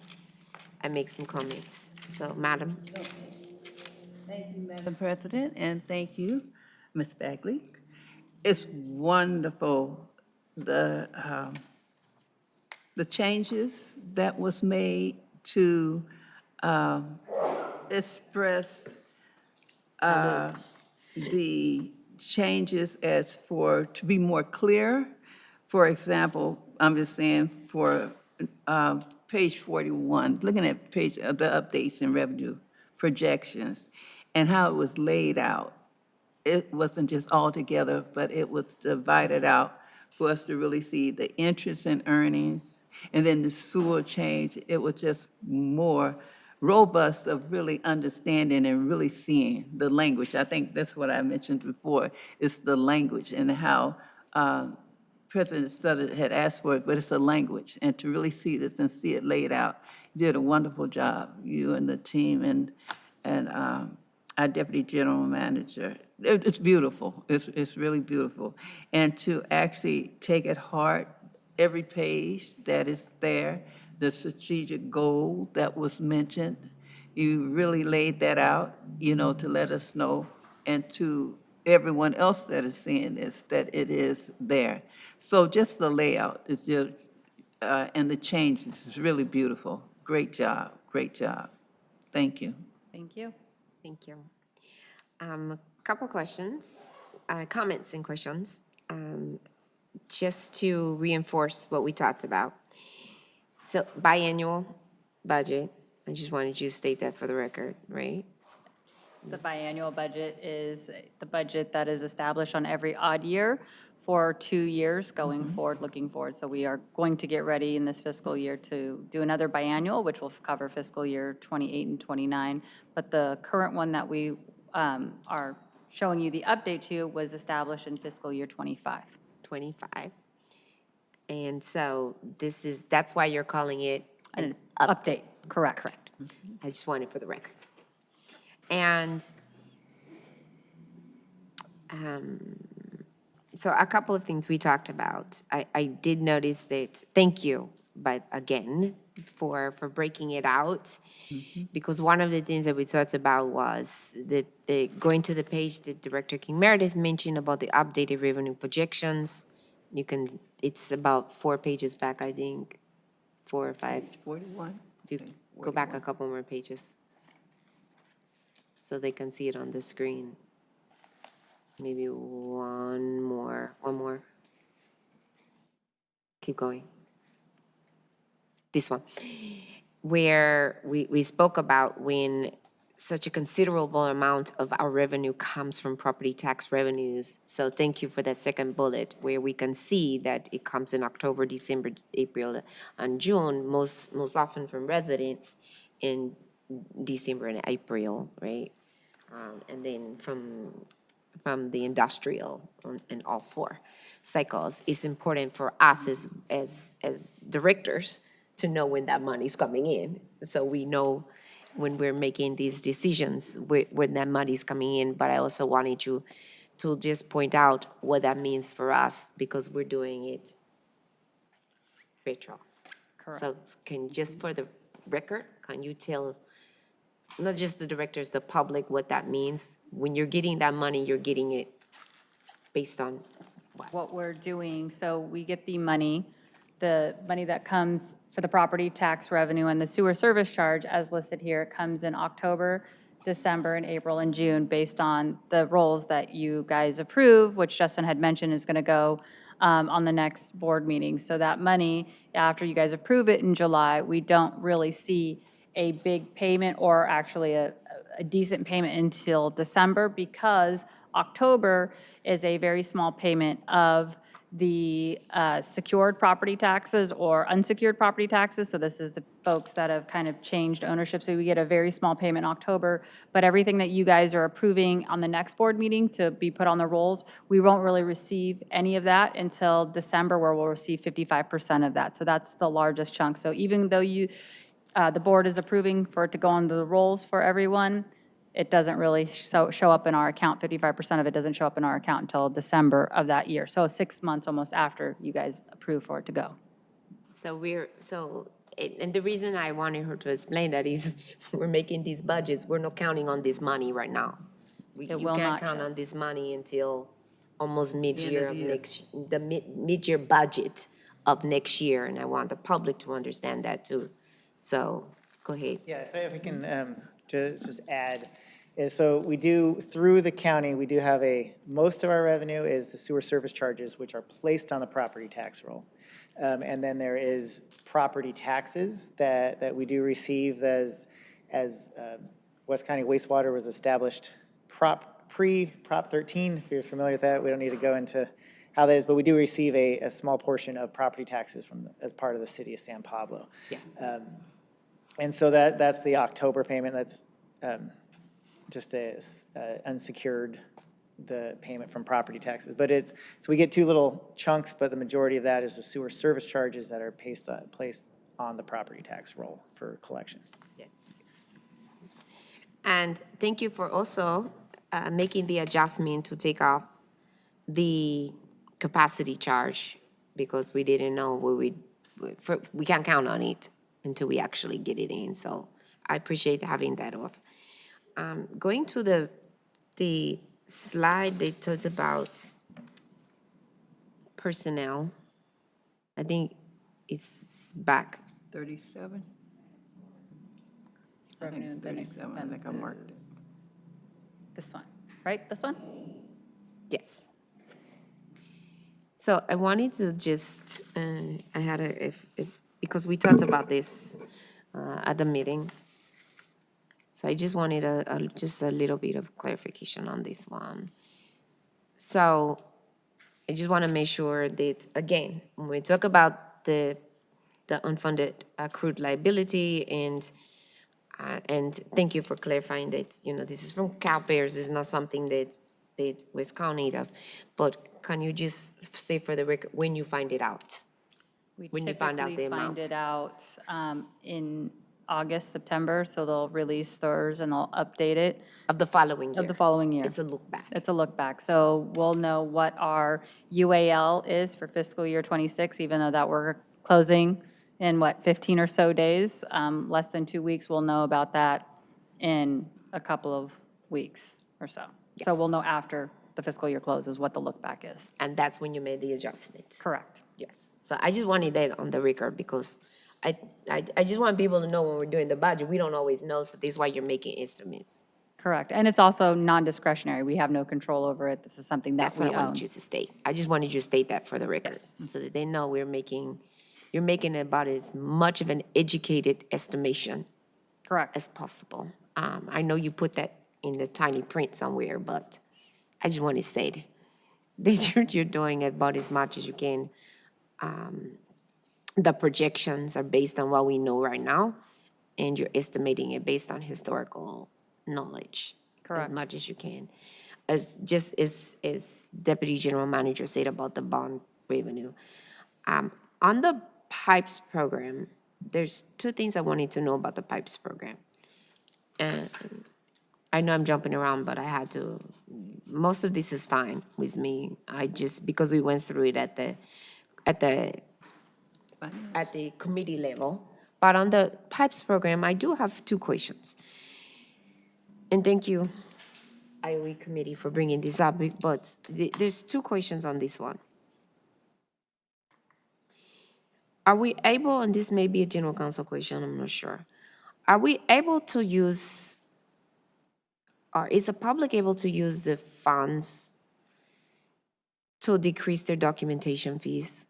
Speaker 1: make some comments. So, Madam.
Speaker 9: Thank you, Madam President, and thank you, Ms. Bagley. It's wonderful, the the changes that was made to express the changes as for, to be more clear. For example, I'm just saying for page 41, looking at page of the updates and revenue projections and how it was laid out. It wasn't just all together, but it was divided out for us to really see the interest and earnings, and then the sewer change. It was just more robust of really understanding and really seeing the language. I think that's what I mentioned before, is the language and how President Sutter had asked for it, but it's the language. And to really see this and see it laid out, you did a wonderful job, you and the team, and our Deputy General Manager. It's beautiful. It's really beautiful. And to actually take at heart every page that is there, the strategic goal that was mentioned, you really laid that out, you know, to let us know, and to everyone else that is seeing this, that it is there. So just the layout is just, and the changes is really beautiful. Great job, great job. Thank you.
Speaker 6: Thank you.
Speaker 1: Thank you. Couple questions, comments and questions, just to reinforce what we talked about. So biannual budget, I just wanted you to state that for the record, right?
Speaker 6: The biannual budget is the budget that is established on every odd year for 2 years going forward, looking forward. So we are going to get ready in this fiscal year to do another biannual, which will cover fiscal year 28 and 29. But the current one that we are showing you the update to was established in fiscal year 25.
Speaker 1: 25. And so that's why you're calling it
Speaker 6: An update, correct.
Speaker 1: Correct. I just wanted for the record. And so a couple of things we talked about. I did notice that, thank you, but again, for breaking it out, because one of the things that we talked about was that going to the page that Director King Meredith mentioned about the updated revenue projections. It's about 4 pages back, I think, 4 or 5.
Speaker 9: 41.
Speaker 1: If you go back a couple more pages, so they can see it on the screen. Maybe one more. Keep going. This one, where we spoke about when such a considerable amount of our revenue comes from property tax revenues. So thank you for that second bullet, where we can see that it comes in October, December, April, and June, most often from residents in December and April, right? And then from the industrial in all 4 cycles. It's important for us as directors to know when that money's coming in, so we know when we're making these decisions when that money's coming in. But I also wanted you to just point out what that means for us, because we're doing it retro.
Speaker 6: Correct.
Speaker 1: So just for the record, can you tell not just the directors, the public, what that means? When you're getting that money, you're getting it based on
Speaker 6: What we're doing, so we get the money that comes for the property tax revenue and the sewer service charge, as listed here. It comes in October, December, and April, and June, based on the rolls that you guys approve, which Justin had mentioned is going to go on the next board meeting. So that money, after you guys approve it in July, we don't really see a big payment, or actually a decent payment, until December, because October is a very small payment of the secured property taxes or unsecured property taxes. So this is the folks that have kind of changed ownership. So we get a very small payment in October, but everything that you guys are approving on the next board meeting to be put on the rolls, we won't really receive any of that until December, where we'll receive 55% of that. So that's the largest chunk. So even though the board is approving for it to go on the rolls for everyone, it doesn't really show up in our account. 55% of it doesn't show up in our account until December of that year. So 6 months almost after you guys approve for it to go.
Speaker 1: And the reason I wanted her to explain that is we're making these budgets, we're not counting on this money right now. You
Speaker 6: will
Speaker 1: can't
Speaker 6: not
Speaker 1: count
Speaker 6: show.
Speaker 1: on this money until almost mid-year of
Speaker 9: year.
Speaker 1: mid-year budget of next year, and I want the public to understand that too. So, go ahead.
Speaker 8: Yeah, if I can just add, is so we do, through the county, we do have most of our revenue is the sewer service charges, which are placed on the property tax roll. And then there is property taxes that we do receive as West County Wastewater was established pre-Prop 13. If you're familiar with that, we don't need to go into how that is, but we do receive a small portion of property taxes as part of the city of San Pablo.
Speaker 1: Yeah.
Speaker 8: And so that's the October payment. That's just unsecured, the payment from property taxes. But so we get two little chunks, but the majority of that is the sewer service charges that are placed on the property tax roll for collection.
Speaker 1: Yes. And thank you for also making the adjustment to take off the capacity charge, because we didn't know we can't count on it until we actually get it in. So I appreciate having that off. Going to the slide that talks about personnel, I think it's back.
Speaker 9: 37? I think
Speaker 6: Revenue
Speaker 9: it's
Speaker 6: and
Speaker 9: 37, I think I marked it.
Speaker 6: This one, right? This one?
Speaker 1: Yes. So I wanted to just, I had because we talked about this at the meeting. So I just wanted just a little bit of clarification on this one. So I just want to make sure that, again, when we talk about the unfunded accrued liability, and thank you for clarifying that, this is from CalPERS, it's not something that West County does. But can you just say for the record when you find it out? When you find out the amount?
Speaker 6: We typically find it out in August, September, so they'll release theirs and they'll update it.
Speaker 1: Of the following year?
Speaker 6: Of the following year.
Speaker 1: It's a look back.
Speaker 6: It's a look back. So we'll know what our UAL is for fiscal year '26, even though that we're closing in, 15 or so days, less than 2 weeks. We'll know about that in a couple of weeks or so. So we'll know after the fiscal year closes what the look back is.
Speaker 1: And that's when you made the adjustment?
Speaker 6: Correct.
Speaker 1: Yes. So I just wanted that on the record, because I just want people to know when we're doing the budget, we don't always know, so this is why you're making estimates.
Speaker 6: Correct. And it's also non-discretionary. We have no control over it. This is something that
Speaker 1: That's
Speaker 6: we
Speaker 1: what I
Speaker 6: own.
Speaker 1: wanted you to state. I just wanted you to state that for the record, so that they know you're making about as much of an educated estimation
Speaker 6: Correct.
Speaker 1: as possible. I know you put that in the tiny print somewhere, but I just want to say that you're doing about as much as you can. The projections are based on what we know right now, and you're estimating it based on historical knowledge.
Speaker 6: Correct.
Speaker 1: As much as you can. As Deputy General Manager said about the bond revenue. On the PIPES program, there's two things I wanted to know about the PIPES program. And I know I'm jumping around, but I had to, most of this is fine with me. Because we went through it at the committee level. But on the PIPES program, I do have two questions. And thank you, IOE committee, for bringing this up, but there's two questions on this one. Are we able, and this may be a general counsel question, I'm not sure. Are we able to use, or is the public able to use the funds to decrease their documentation fees?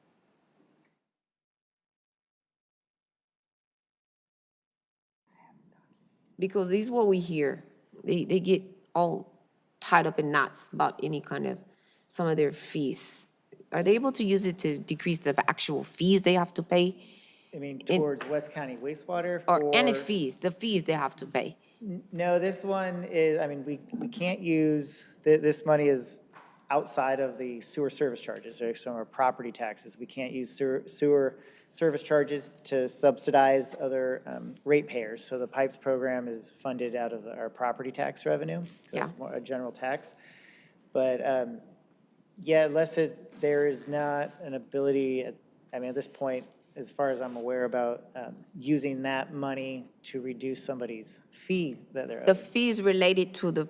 Speaker 1: Because this is what we hear. They get all tied up in knots about any kind of, some of their fees. Are they able to use it to decrease the actual fees they have to pay?
Speaker 8: I mean, towards West County wastewater
Speaker 1: Or any
Speaker 8: for-
Speaker 1: fees, the fees they have to pay?
Speaker 8: No, this one is, I mean, we can't use, this money is outside of the sewer service charges, so our property taxes. We can't use sewer service charges to subsidize other ratepayers. So the PIPES program is funded out of our property tax revenue. So it's more a general tax. But yeah, unless there is not an ability, I mean, at this point, as far as I'm aware about using that money to reduce somebody's fee that they're
Speaker 1: The fees related to the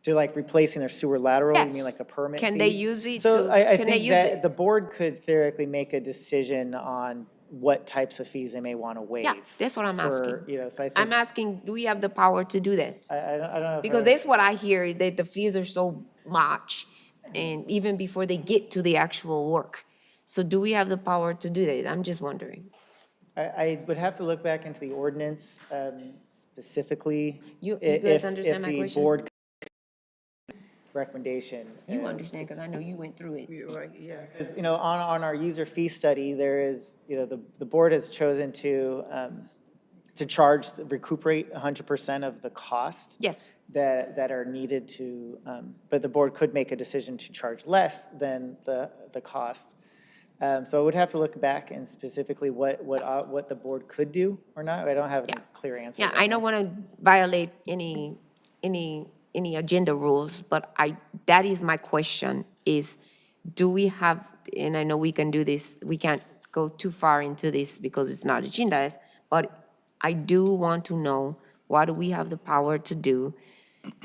Speaker 8: to like replacing their sewer lateral, you mean
Speaker 1: Yes.
Speaker 8: like a permit
Speaker 1: Can they
Speaker 8: fee?
Speaker 1: use it
Speaker 8: So
Speaker 1: to-
Speaker 8: I
Speaker 1: can they
Speaker 8: think
Speaker 1: use
Speaker 8: that
Speaker 1: it?
Speaker 8: the board could theoretically make a decision on what types of fees they may want to waive.
Speaker 1: Yeah, that's what I'm
Speaker 8: for,
Speaker 1: asking.
Speaker 8: You know, so I think.
Speaker 1: I'm asking, do we have the power to do that?
Speaker 8: I don't know. if
Speaker 1: Because
Speaker 8: I-
Speaker 1: that's what I hear, is that the fees are so much, and even before they get to the actual work. So do we have the power to do that? I'm just wondering.
Speaker 8: I would have to look back into the ordinance specifically.
Speaker 1: You
Speaker 8: i-
Speaker 1: guys
Speaker 8: if-
Speaker 1: understand my
Speaker 8: If
Speaker 1: question?
Speaker 8: the board recommendation.
Speaker 1: You understand, because I know you went through it.
Speaker 9: You're right, yeah.
Speaker 8: Because, you know, on our user fee study, there is, you know, the board has chosen to recuperate 100% of the costs.
Speaker 1: Yes.
Speaker 8: That are needed to, but the board could make a decision to charge less than the cost. So I would have to look back and specifically what the board could do or not. I don't have a
Speaker 1: Yeah.
Speaker 8: clear answer.
Speaker 1: Yeah,
Speaker 8: right
Speaker 1: I
Speaker 8: now.
Speaker 1: don't want to violate any agenda rules, but that is my question, is do we have, and I know we can do this, we can't go too far into this because it's not agendas, but I do want to know, what do we have the power to do,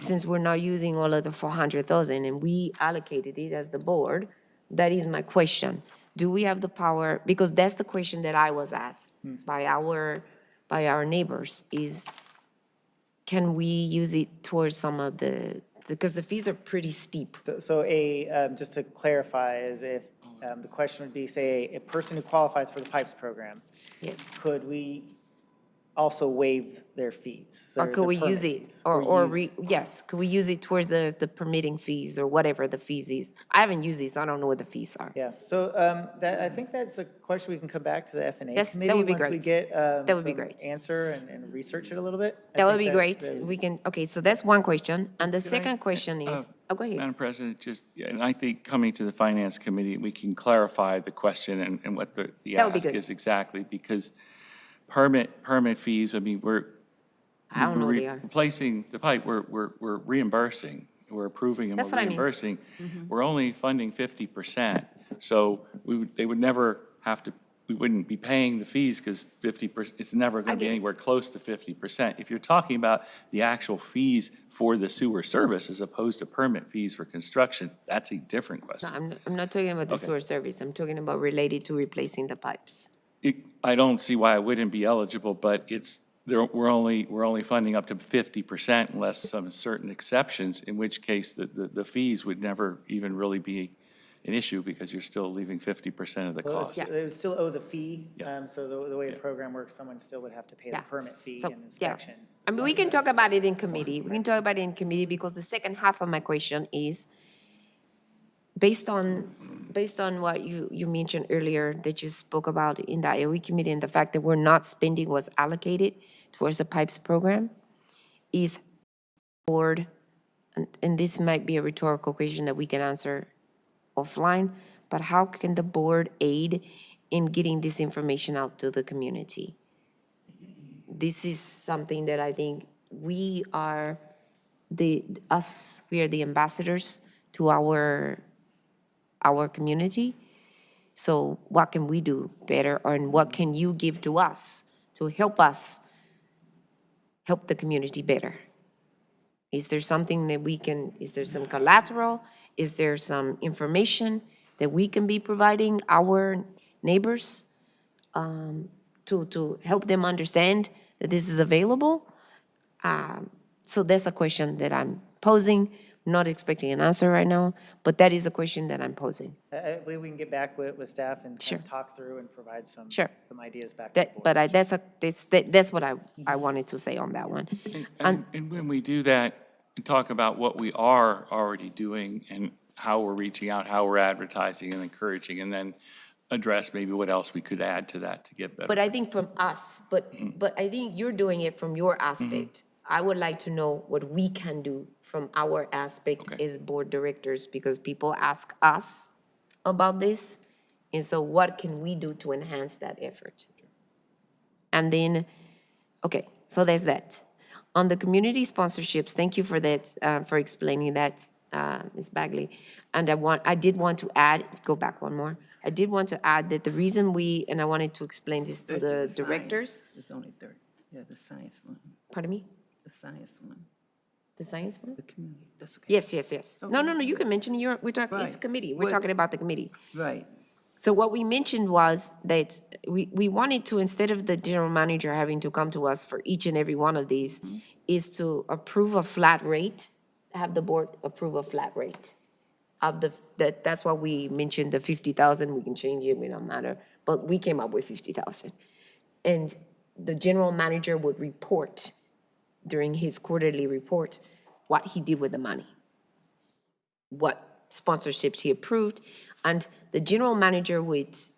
Speaker 1: since we're not using all of the 400,000 and we allocated it as the board? That is my question. Do we have the power, because that's the question that I was asked by our neighbors, is can we use it towards some of because the fees are pretty steep.
Speaker 8: So just to clarify, is if the question would be, say, a person who qualifies for the PIPES program,
Speaker 1: Yes.
Speaker 8: could we also waive their fees?
Speaker 1: Or
Speaker 8: their
Speaker 1: could we use
Speaker 8: permit
Speaker 1: it,
Speaker 8: fees,
Speaker 1: yes, could we use it towards the permitting fees or whatever the fees is? I haven't used this, I don't know what the fees are.
Speaker 8: Yeah, so I think that's a question we can come back to the FNA
Speaker 1: Yes, that
Speaker 8: committee
Speaker 1: would be
Speaker 8: once we
Speaker 1: great.
Speaker 8: get
Speaker 1: That would be
Speaker 8: some
Speaker 1: great.
Speaker 8: answer and research it a little bit. I
Speaker 1: That would
Speaker 8: think
Speaker 1: be great.
Speaker 8: that-
Speaker 1: We can, okay, so that's one question. And the
Speaker 5: Could I-
Speaker 1: second question is, oh, go ahead.
Speaker 5: Madam President, just, yeah, and I think coming to the Finance Committee, we can clarify the question and what the
Speaker 1: That would be
Speaker 5: ask
Speaker 1: good.
Speaker 5: is exactly, because permit fees, I mean,
Speaker 1: I don't know what they are.
Speaker 5: replacing the pipe, we're reimbursing, we're approving and
Speaker 1: That's
Speaker 5: we're
Speaker 1: what I mean.
Speaker 5: reimbursing. We're only funding 50%, so they would never have to, we wouldn't be paying the fees because 50%, it's never going to be
Speaker 1: get it.
Speaker 5: anywhere close to 50%. If you're talking about the actual fees for the sewer service as opposed to permit fees for construction, that's a different
Speaker 1: No,
Speaker 5: question.
Speaker 1: I'm not talking about the
Speaker 5: Okay.
Speaker 1: sewer service. I'm talking about related to replacing the pipes.
Speaker 5: I don't see why I wouldn't be eligible, but we're only funding up to 50% unless some certain exceptions, in which case the fees would never even really be an issue because you're still leaving 50% of the
Speaker 8: Well,
Speaker 5: cost.
Speaker 8: they would still owe the fee,
Speaker 5: Yeah.
Speaker 8: so the way the
Speaker 5: Yeah.
Speaker 8: program works, someone still would have to pay the
Speaker 1: Yeah.
Speaker 8: permit fee
Speaker 1: So,
Speaker 8: and
Speaker 1: yeah.
Speaker 8: inspection.
Speaker 1: I mean, we can talk about it in committee. We can talk about it in committee because the second half of my question is, based on what you mentioned earlier, that you spoke about in the IOE committee, and the fact that we're not spending what's allocated towards the PIPES program, is board, and this might be a rhetorical question that we can answer offline, but how can the board aid in getting this information out to the community? This is something that I think we are the ambassadors to our community. So what can we do better, and what can you give to us to help us help the community better? Is there something that is there some collateral? Is there some information that we can be providing our neighbors to help them understand that this is available? So that's a question that I'm posing. Not expecting an answer right now, but that is a question that I'm posing.
Speaker 8: I believe we can get back with staff and kind
Speaker 1: Sure.
Speaker 8: of talk through and provide some ideas back to the board.
Speaker 1: But that's what I wanted to say on that one.
Speaker 5: And when we do that, and talk about what we are already doing and how we're reaching out, how we're advertising and encouraging, and then address maybe what else we could add to that to get better.
Speaker 1: But I think from us, but I think you're doing it from your aspect. I would like to know what we can do from our aspect
Speaker 5: Okay.
Speaker 1: as board directors, because people ask us about this. And so what can we do to enhance that effort? And then, okay, so there's that. On the community sponsorships, thank you for that, for explaining that, Ms. Bagley. And I did want to add, go back one more. I did want to add that the reason and I wanted to explain this to the
Speaker 9: Science.
Speaker 1: directors.
Speaker 9: It's only 30, yeah, the science one,
Speaker 1: Pardon me?
Speaker 9: the science one.
Speaker 1: The science one?
Speaker 9: The community, that's okay.
Speaker 1: Yes, yes, yes. No, no, no, you can mention, we're talking, it's
Speaker 9: Right.
Speaker 1: committee. We're
Speaker 9: What-
Speaker 1: talking about the committee.
Speaker 9: Right.
Speaker 1: So what we mentioned was that we wanted to, instead of the general manager having to come to us for each and every one of these, is to approve a flat rate, have the board approve a flat rate of that's why we mentioned the 50,000, we can change it, we don't matter, but we came up with 50,000. And the general manager would report during his quarterly report what he did with the money, what sponsorships he approved, and the general manager with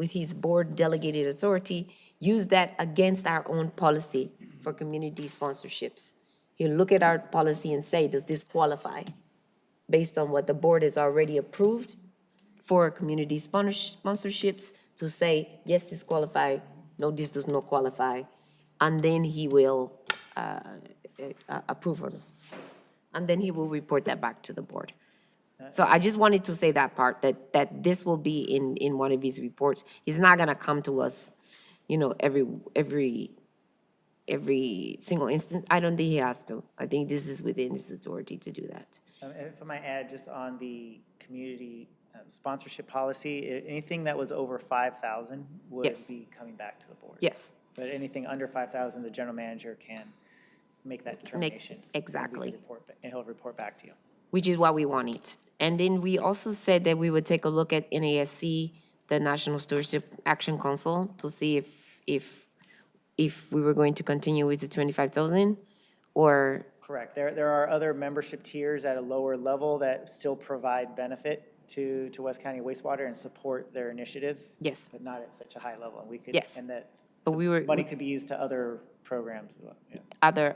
Speaker 1: his board delegated authority use that against our own policy for community sponsorships. He'll look at our policy and say, does this qualify? Based on what the board has already approved for community sponsorships, to say, yes, this qualify, no, this does not qualify, and then he will approve it. And then he will report that back to the board. So I just wanted to say that part, that this will be in one of his reports. He's not gonna come to us, every single instance. I don't think he has to. I think this is within his authority to do that.
Speaker 8: If I might add, just on the community sponsorship policy, anything that was over 5,000 would
Speaker 1: Yes.
Speaker 8: be coming back to the board.
Speaker 1: Yes,
Speaker 8: But anything under 5,000, the general manager can make that determination.
Speaker 1: exactly.
Speaker 8: And he'll report back to you.
Speaker 1: Which is what we wanted. And then we also said that we would take a look at NASC, the National Stewardship Action Council, to see if we were going to continue with the 25,000 or,
Speaker 8: Correct. There are other membership tiers at a lower level that still provide benefit to West County wastewater and support their initiatives.
Speaker 1: yes,
Speaker 8: But not at such a high level. And we could,
Speaker 1: Yes.
Speaker 8: and that
Speaker 1: but we were,
Speaker 8: money could be used to other programs as well. Yeah.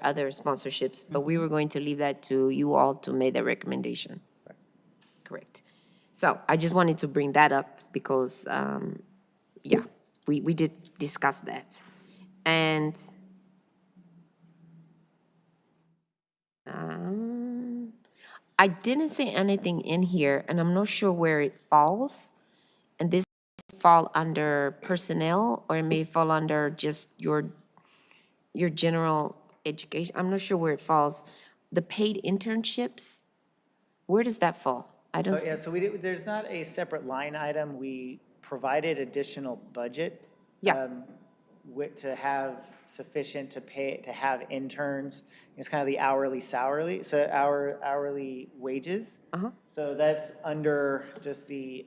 Speaker 1: other sponsorships, but we were going to leave that to you all to make the recommendation. Correct. So I just wanted to bring that up because, yeah, we did discuss that. And I didn't say anything in here, and I'm not sure where it falls. And this fall under personnel, or it may fall under just your general education. I'm not sure where it falls. The paid internships, where does that fall? I don't.
Speaker 8: Oh, yeah, so there's not a separate line item. We provided additional budget.
Speaker 1: Yeah.
Speaker 8: To have sufficient to pay, to have interns. It's kind of the hourly wages. So that's under just the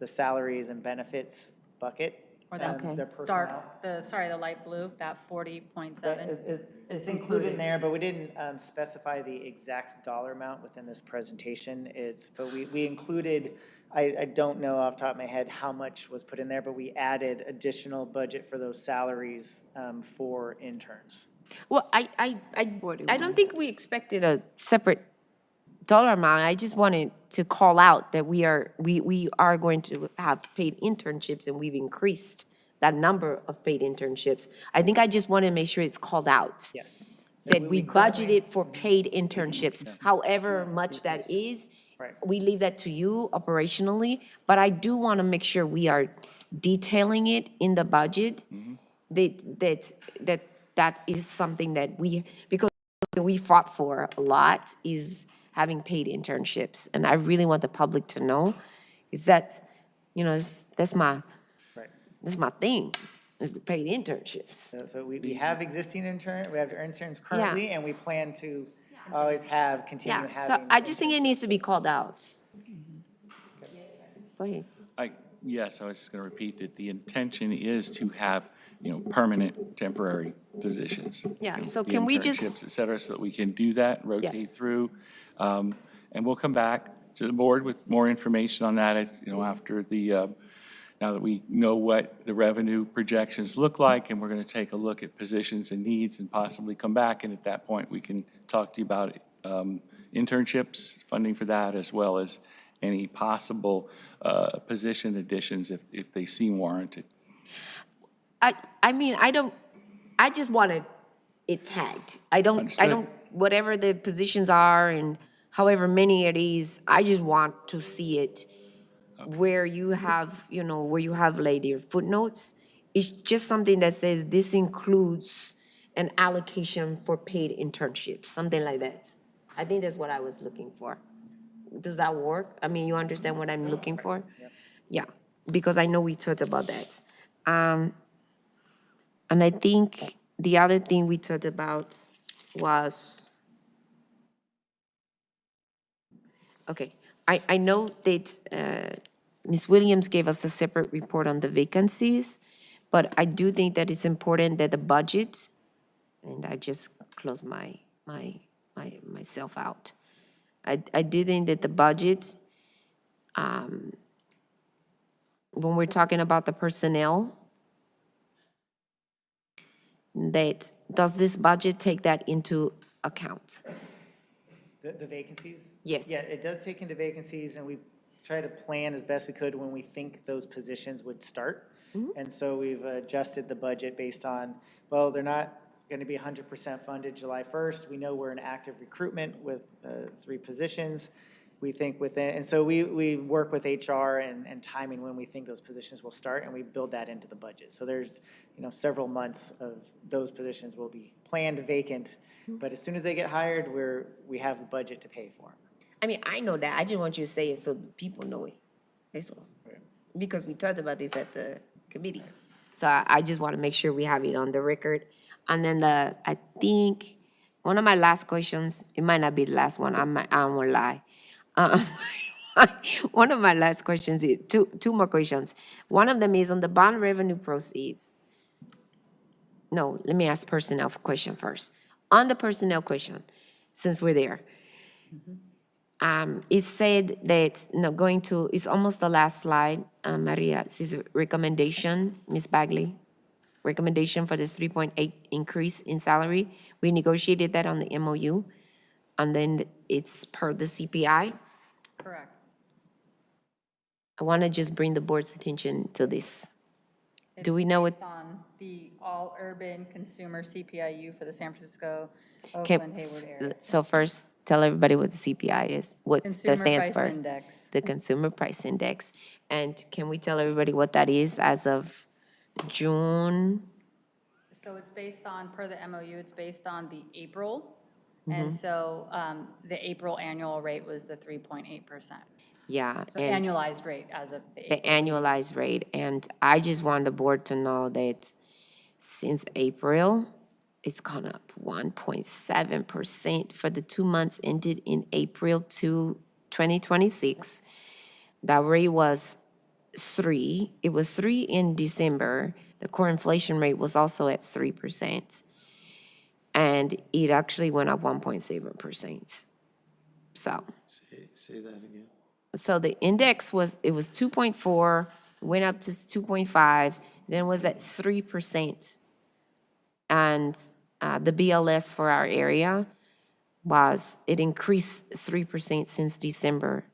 Speaker 8: salaries and benefits bucket.
Speaker 6: Or that
Speaker 8: their personnel.
Speaker 6: dark, the light blue, that 40.7.
Speaker 8: It's included in there, but we didn't specify the exact dollar amount within this presentation. But we included, I don't know off the top of my head how much was put in there, but we added additional budget for those salaries for interns.
Speaker 1: Well, I don't think we expected a separate dollar amount. I just wanted to call out that we are going to have paid internships, and we've increased that number of paid internships. I think I just want to make sure it's called out.
Speaker 8: Yes.
Speaker 1: That we budgeted for paid internships, however much that is.
Speaker 8: Right.
Speaker 1: We leave that to you operationally, but I do want to make sure we are detailing it in the budget. That is something that because we fought for a lot is having paid internships. And I really want the public to know is that, that's my thing, is the paid internships.
Speaker 8: So we have existing we have interns currently, and we plan to always continue
Speaker 1: Yeah,
Speaker 8: having.
Speaker 1: so I just think it needs to be called out. Go ahead.
Speaker 5: Yes, I was just going to repeat that the intention is to have, permanent temporary positions.
Speaker 1: Yeah, so
Speaker 5: the
Speaker 1: can we just-
Speaker 5: internships, et cetera, so that we can do that, rotate
Speaker 1: Yes.
Speaker 5: through. And we'll come back to the board with more information on that, after now that we know what the revenue projections look like, and we're going to take a look at positions and needs and possibly come back, and at that point, we can talk to you about internships, funding for that, as well as any possible position additions if they seem warranted.
Speaker 1: I just wanted it tagged. I
Speaker 5: Understood.
Speaker 1: don't, whatever the positions are and however many it is, I just want to see it where you have laid your footnotes. It's just something that says this includes, an allocation for paid internships, something like that. I think that's what I was looking for. Does that work? I mean, you understand what I'm looking for? Yeah, because I know we talked about that. And I think the other thing we talked about was, okay, I know that Ms. Williams gave us a separate report on the vacancies, but I do think that it's important that the budget, and I just closed myself out. I do think that the budget, when we're talking about the personnel, that, does this budget take that into account?
Speaker 8: The vacancies?
Speaker 1: Yes.
Speaker 8: Yeah, it does take into vacancies, and we try to plan as best we could when we think those positions would start. And so we've adjusted the budget based on, well, they're not going to be 100% funded July 1st. We know we're in active recruitment with 3 positions. We think within, and so we work with HR and timing when we think those positions will start, and we build that into the budget. So there's, several months of those positions will be planned vacant, but as soon as they get hired, we have the budget to pay for them.
Speaker 1: I mean, I know that. I just want you to say it so people know it. That's all. Because we talked about this at the committee. So I just want to make sure we have it on the record. And then I think, one of my last questions, it might not be the last one, I won't lie. One of my last questions is, two more questions. One of them is on the bond revenue proceeds. No, let me ask personnel question first. On the personnel question, since we're there, it said that, it's almost the last slide, Maria, it says recommendation, Ms. Bagley, recommendation for this 3.8 increase in salary. We negotiated that on the MOU, and then it's per the CPI.
Speaker 6: Correct.
Speaker 1: I want to just bring the board's attention to this. Do we know what?
Speaker 6: Based on the all-urban consumer CPIU for the San Francisco,
Speaker 1: Can-
Speaker 6: Oakland, Hayward area.
Speaker 1: So first, tell everybody what the CPI is, what that
Speaker 6: Consumer
Speaker 1: stands
Speaker 6: Price
Speaker 1: for.
Speaker 6: Index.
Speaker 1: The Consumer Price Index. And can we tell everybody what that is as of June?
Speaker 6: So it's based on, per the MOU, it's based on the April. And so the April annual rate was the 3.8%.
Speaker 1: Yeah.
Speaker 6: So
Speaker 1: and
Speaker 6: annualized rate as of the
Speaker 1: the
Speaker 6: April.
Speaker 1: annualized rate. And I just want the board to know that since April, it's gone up 1.7% for the 2 months ended in April 2026. That rate was 3. It was 3 in December. The core inflation rate was also at 3%. And it actually went up 1.7%. So.
Speaker 3: Say that again.
Speaker 1: So the index was 2.4, went up to 2.5, then was at 3%. And the BLS for our area it increased 3% since December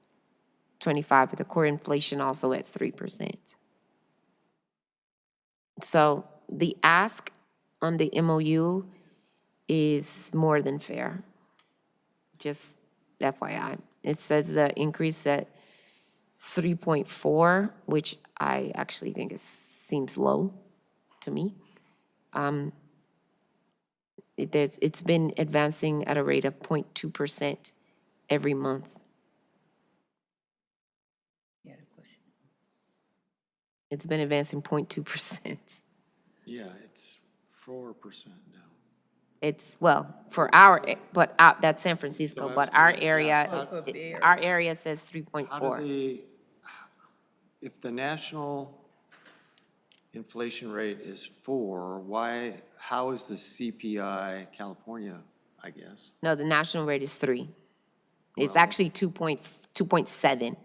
Speaker 1: 25, with the core inflation also at 3%. So the ask on the MOU is more than fair. Just FYI. It says the increase at 3.4, which I actually think seems low to me. It's been advancing at a rate of 0.2% every month.
Speaker 9: Yeah, question.
Speaker 1: It's been advancing 0.2%.
Speaker 3: Yeah, it's 4% now.
Speaker 1: It's, well, for that's San Francisco,
Speaker 3: So
Speaker 1: but
Speaker 3: that's
Speaker 1: our
Speaker 3: good.
Speaker 1: area,
Speaker 3: Yeah,
Speaker 1: our area says
Speaker 3: How do
Speaker 1: 3.4.
Speaker 3: if the national inflation rate is 4, how is the CPI California, I guess?
Speaker 1: No, the national rate is 3. It's
Speaker 3: Well-
Speaker 1: actually 2.7.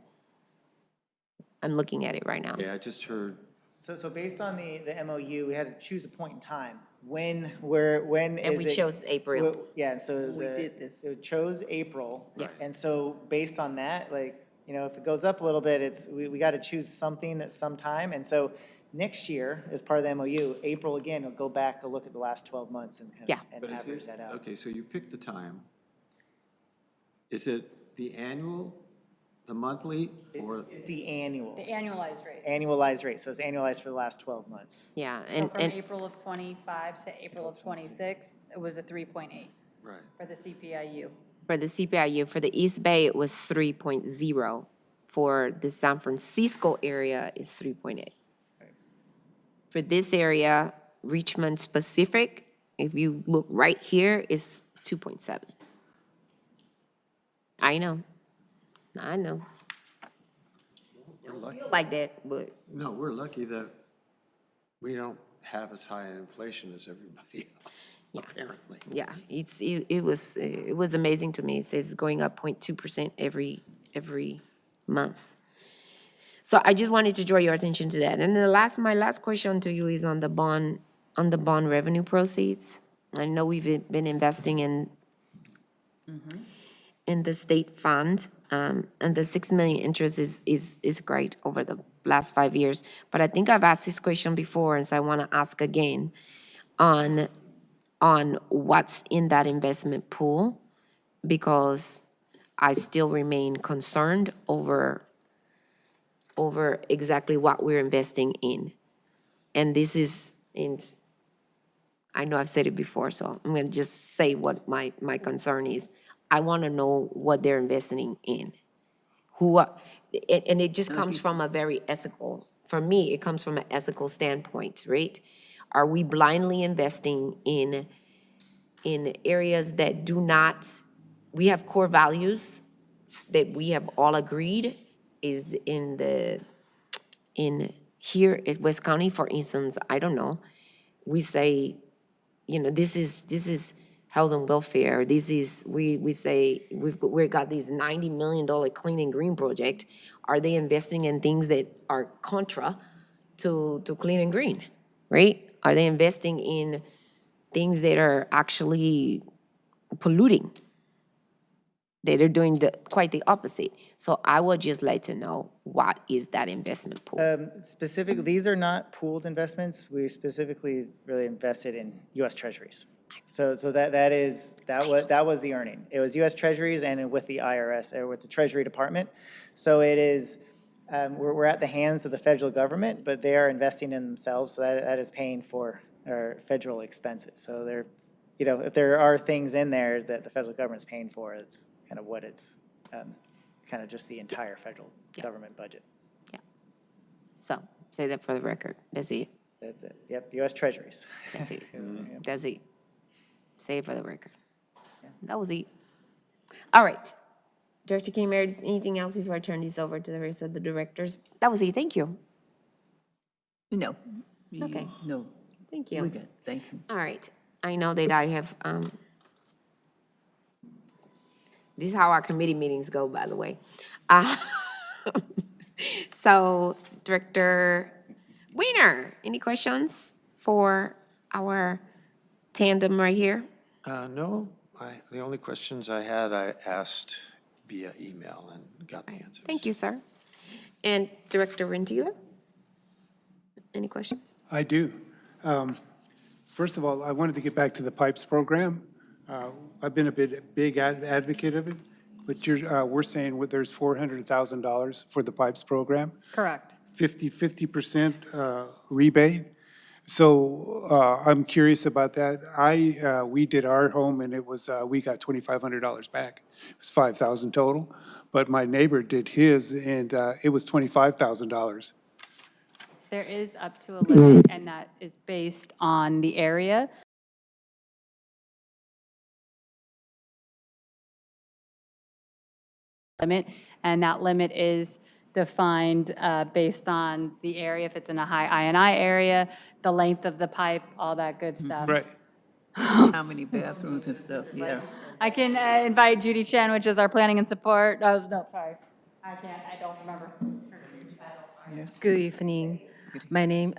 Speaker 1: I'm looking at it right now.
Speaker 3: Yeah, I just heard,
Speaker 8: So based on the MOU, we had to choose a point in time. When is
Speaker 1: And we
Speaker 8: it-
Speaker 1: chose April.
Speaker 8: Yeah, so
Speaker 9: We did this.
Speaker 8: it chose April.
Speaker 1: Yes.
Speaker 8: And so based on that, if it goes up a little bit, we got to choose something at some time. And so next year, as part of the MOU, April again, will go back to look at the last 12 months and
Speaker 1: Yeah.
Speaker 3: but is
Speaker 8: average
Speaker 3: it,
Speaker 8: that out.
Speaker 3: okay, so you picked the time. Is it the annual The monthly or,
Speaker 8: It's the annual,
Speaker 6: The annualized rates.
Speaker 8: annualized rate, so it's annualized for the last 12 months.
Speaker 1: Yeah,
Speaker 6: So from April of '25 to April of '26, it was a 3.8
Speaker 3: right.
Speaker 6: for the CPIU.
Speaker 1: for the CPIU, for the East Bay, it was 3.0. For the San Francisco area, it's 3.8. For this area, Richmond specific, if you look right here, is 2.7. I know. I know.
Speaker 3: We're lucky.
Speaker 1: Like that, but
Speaker 3: No, we're lucky that we don't have as high an inflation as everybody else, apparently.
Speaker 1: yeah, it was amazing to me. It says going up 0.2% every month. So I just wanted to draw your attention to that. And my last question to you is on the bond revenue proceeds. I know we've been investing in the state fund, and the 6 million interest is great over the last 5 years. But I think I've asked this question before, and so I want to ask again on what's in that investment pool, because I still remain concerned over exactly what we're investing in. And this is I know I've said it before, so I'm gonna just say what my concern is. I wanna know what they're investing in. And it just comes from a very ethical, for me, it comes from an ethical standpoint, right? Are we blindly investing in areas that do not, we have core values that we have all agreed is here at West County, for instance, I don't know, we say, this is health and welfare, this is, we say, we've got this $90 million clean and green project. Are they investing in things that are contra to clean and green, right? Are they investing in things that are actually polluting? That are doing quite the opposite. So I would just like to know, what is that investment pool?
Speaker 8: Specifically, these are not pooled investments. We specifically really invested in U.S. Treasuries. So that was the earning. It was U.S. Treasuries and with the IRS, or with the Treasury Department. So it is, we're at the hands of the federal government, but they are investing in themselves, so that is paying for our federal expenses. So they're, if there are things in there that the federal government's paying for, it's kind of what it's, kind of just the entire federal government budget.
Speaker 1: Yeah. So say that for the record. That's it.
Speaker 8: That's it. Yep, U.S. Treasuries.
Speaker 1: That's it. That's it. Say it for the record. That was it. All right. Director King Meredith, anything else before I turn this over to the rest of the directors? That was it. Thank you.
Speaker 9: No.
Speaker 1: Okay.
Speaker 9: No,
Speaker 1: Thank you.
Speaker 9: we're good, thank you.
Speaker 1: All right. I know that I have, this is how our committee meetings go, by the way. So, Director Weiner, any questions for our tandem right here?
Speaker 3: No, the only questions I had, I asked via email and got the answers.
Speaker 1: Thank you, sir. And Director Rentier? Any questions?
Speaker 10: I do. First of all, I wanted to get back to the PIPES program. I've been a big advocate of it, but we're saying there's $400,000 for the PIPES program,
Speaker 6: Correct.
Speaker 10: 50% rebate. So I'm curious about that. We did our home and it was, we got $2,500 back. It was $5,000 total, but my neighbor did his and it was $25,000.
Speaker 6: There is up to a limit, and that is based on the area. Limit, and that limit is defined based on the area, if it's in a high I&I area, the length of the pipe, all that good stuff.
Speaker 10: Right.
Speaker 9: How many bathrooms and stuff, yeah.
Speaker 6: I can invite Judy Chen, which is our planning and support, no, sorry, I can't, I don't remember.
Speaker 11: Good evening. My name,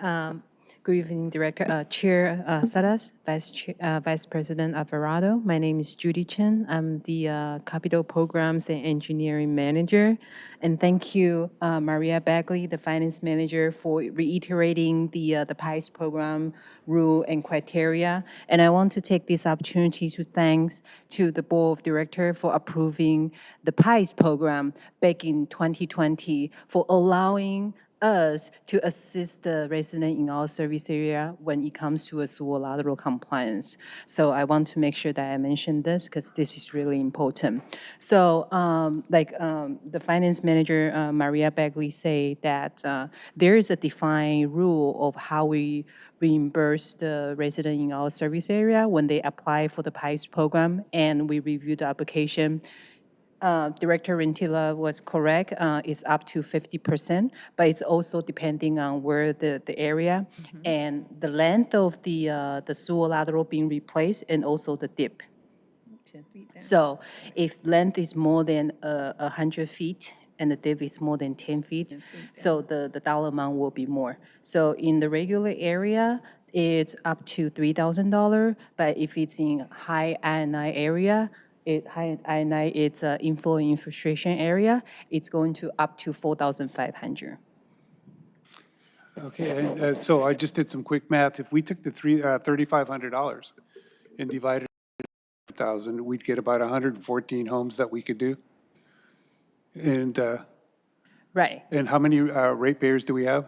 Speaker 11: Good evening, Director, Chair Salas, Vice President Alvarado. My name is Judy Chen. I'm the Capital Programs and Engineering Manager. And thank you, Maria Bagley, the Finance Manager, for reiterating the PICE program rule and criteria. And I want to take this opportunity to thanks to the Board of Directors for approving the PICE program back in 2020 for allowing us to assist the resident in our service area when it comes to a sewer lateral compliance. So I want to make sure that I mention this because this is really important. So the finance manager, Maria Bagley, say that there is a defined rule of how we reimburse the resident in our service area when they apply for the PICE program, and we review the application. Director Rentila was correct. It's up to 50%, but it's also depending on where the area and the length of the sewer lateral being replaced and also the dip.
Speaker 9: 10 feet down.
Speaker 11: So if length is more than 100 feet and the dip is more than 10 feet, so the dollar amount will be more. So in the regular area, it's up to $3,000, but if it's in high I&I area, it's inflow and infiltration area, it's going to up to 4,500.
Speaker 10: Okay, and so I just did some quick math. If we took the $3,500 and divided it by 1,000, we'd get about 114 homes that we could do. And
Speaker 11: Right.
Speaker 10: and how many ratepayers do we have?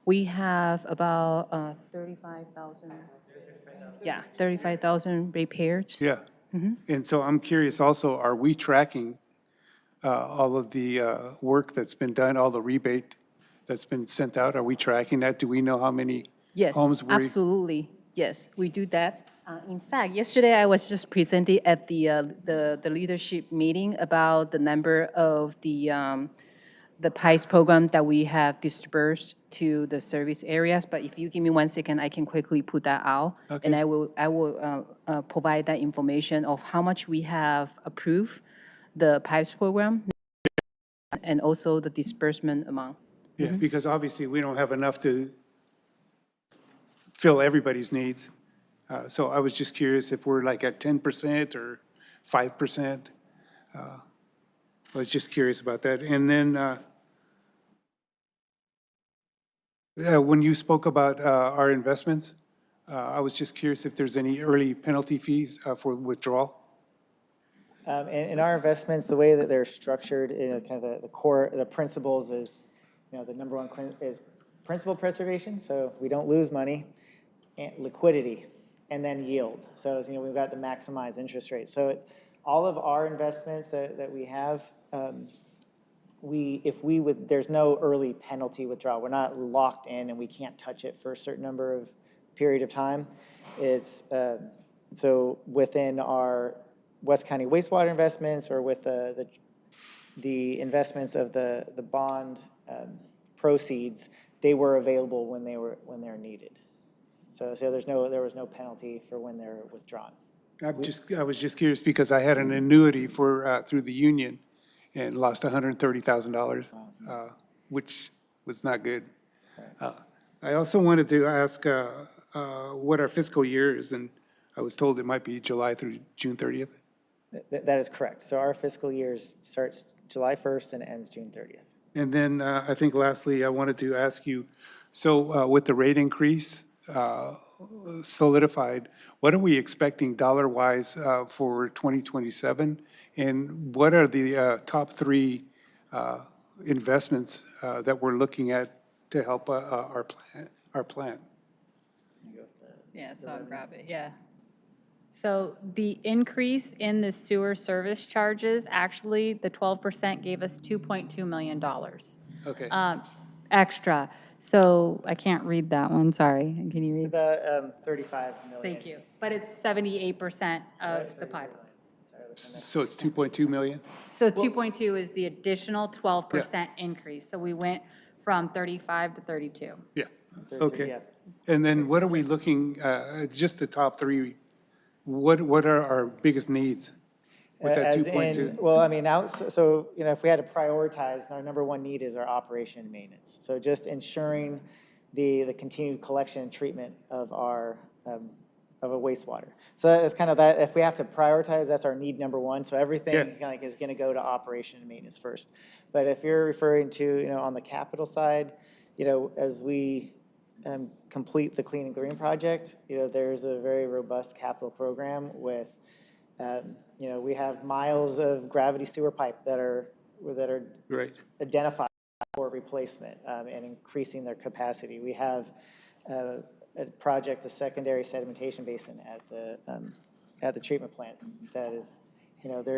Speaker 11: We have about 35,000. Yeah, 35,000 repairs.
Speaker 10: Yeah. And so I'm curious also, are we tracking all of the work that's been done, all the rebate that's been sent out? Are we tracking that? Do we know how many
Speaker 11: Yes,
Speaker 10: homes were?
Speaker 11: absolutely. Yes, we do that. In fact, yesterday I was just presenting at the leadership meeting about the number of the PICE program that we have dispersed to the service areas. But if you give me 1 second, I can quickly put that out.
Speaker 10: Okay.
Speaker 11: And I will provide that information of how much we have approved the PICE program and also the disbursement amount.
Speaker 10: Yeah, because obviously we don't have enough to fill everybody's needs. So I was just curious if we're like at 10% or 5%. I was just curious about that. And then when you spoke about our investments, I was just curious if there's any early penalty fees for withdrawal.
Speaker 8: In our investments, the way that they're structured, kind of the core, the principles is, the number one is principal preservation, so we don't lose money, and liquidity, and then yield. So, we've got the maximized interest rate. So it's all of our investments that we have, there's no early penalty withdrawal. We're not locked in and we can't touch it for a certain number of period of time. It's, so within our West County wastewater investments or with the investments of the bond proceeds, they were available when they're needed. So there was no penalty for when they're withdrawn.
Speaker 10: I was just curious because I had an annuity for through the union and lost $130,000, which was not good. I also wanted to ask what our fiscal year is, and I was told it might be July through June 30th.
Speaker 8: That is correct. So our fiscal year starts July 1st and ends June 30th.
Speaker 10: And then I think lastly, I wanted to ask you, so with the rate increase solidified, what are we expecting dollar-wise for 2027? And what are the top three investments that we're looking at to help our plan?
Speaker 6: Yeah, so I'll grab it, yeah. So the increase in the sewer service charges, actually, the 12% gave us $2.2 million.
Speaker 10: Okay.
Speaker 6: Extra. So I can't read that one, sorry. Can you
Speaker 8: It's
Speaker 6: read?
Speaker 8: about 35 million.
Speaker 6: Thank you. But it's 78% of the pipeline.
Speaker 10: So it's 2.2 million?
Speaker 6: So 2.2 is the additional 12% increase. So we went from 35 to 32.
Speaker 10: Yeah, okay.
Speaker 8: Yeah.
Speaker 10: And then what are we looking, just the top three, what are our biggest needs with that
Speaker 8: As
Speaker 10: 2.2?
Speaker 8: in, well, I mean, so, if we had to prioritize, our number one need is our operation and maintenance. So just ensuring the continued collection and treatment of our of a wastewater. So that's kind of that. If we have to prioritize, that's our need number one. So everything
Speaker 10: Yeah.
Speaker 8: kind of like is going to go to operation and maintenance first. But if you're referring to on the capital side, as we complete the Clean and Green project, there's a very robust capital program with we have miles of gravity sewer pipe that are
Speaker 10: Great.
Speaker 8: identified for replacement and increasing their capacity. We have a project, a secondary sedimentation basin at the treatment plant that is,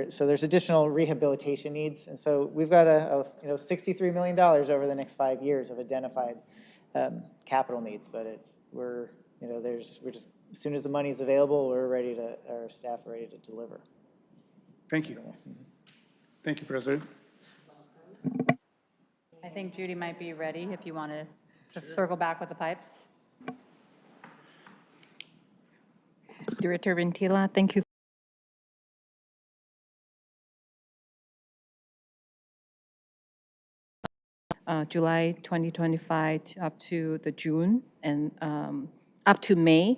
Speaker 8: so there's additional rehabilitation needs. And so we've got $63 million over the next 5 years of identified capital needs, but we're just, as soon as the money is available, our staff are ready to deliver.
Speaker 10: Thank you. Thank you, President.
Speaker 6: I think Judy might be ready if you want to circle back with the pipes.
Speaker 11: Director Ventila, thank you. July 2025 up to the June and up to May,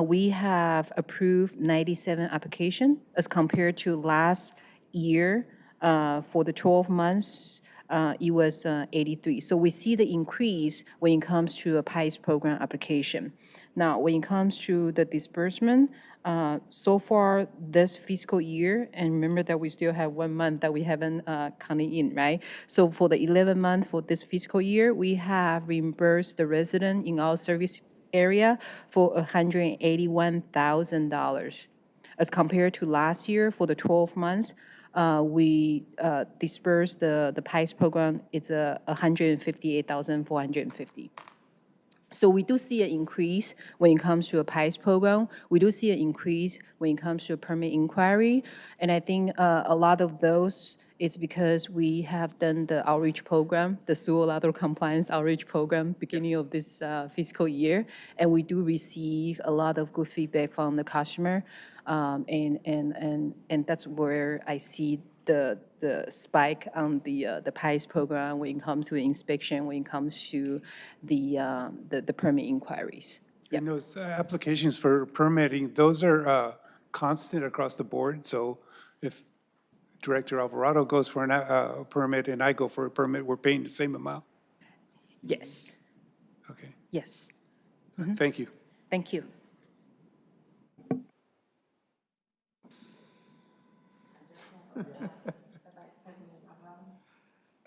Speaker 11: we have approved 97 applications as compared to last year. For the 12 months, it was 83. So we see the increase when it comes to a PICE program application. Now, when it comes to the disbursement, so far this fiscal year, and remember that we still have 1 month that we haven't counted in, right? So for the 11 month for this fiscal year, we have reimbursed the resident in our service area for $181,000. As compared to last year for the 12 months, we dispersed the PICE program, it's $158,450. So we do see an increase when it comes to a PICE program. We do see an increase when it comes to a permit inquiry. And I think a lot of those is because we have done the outreach program, the sewer lateral compliance outreach program, beginning of this fiscal year. And we do receive a lot of good feedback from the customer. And that's where I see the spike on the PICE program when it comes to inspection, when it comes to the permit inquiries.
Speaker 10: And those applications for permitting, those are constant across the board. So if Director Alvarado goes for a permit and I go for a permit, we're paying the same amount?
Speaker 11: Yes,
Speaker 10: Okay.
Speaker 11: yes.
Speaker 10: Thank you.
Speaker 11: Thank you.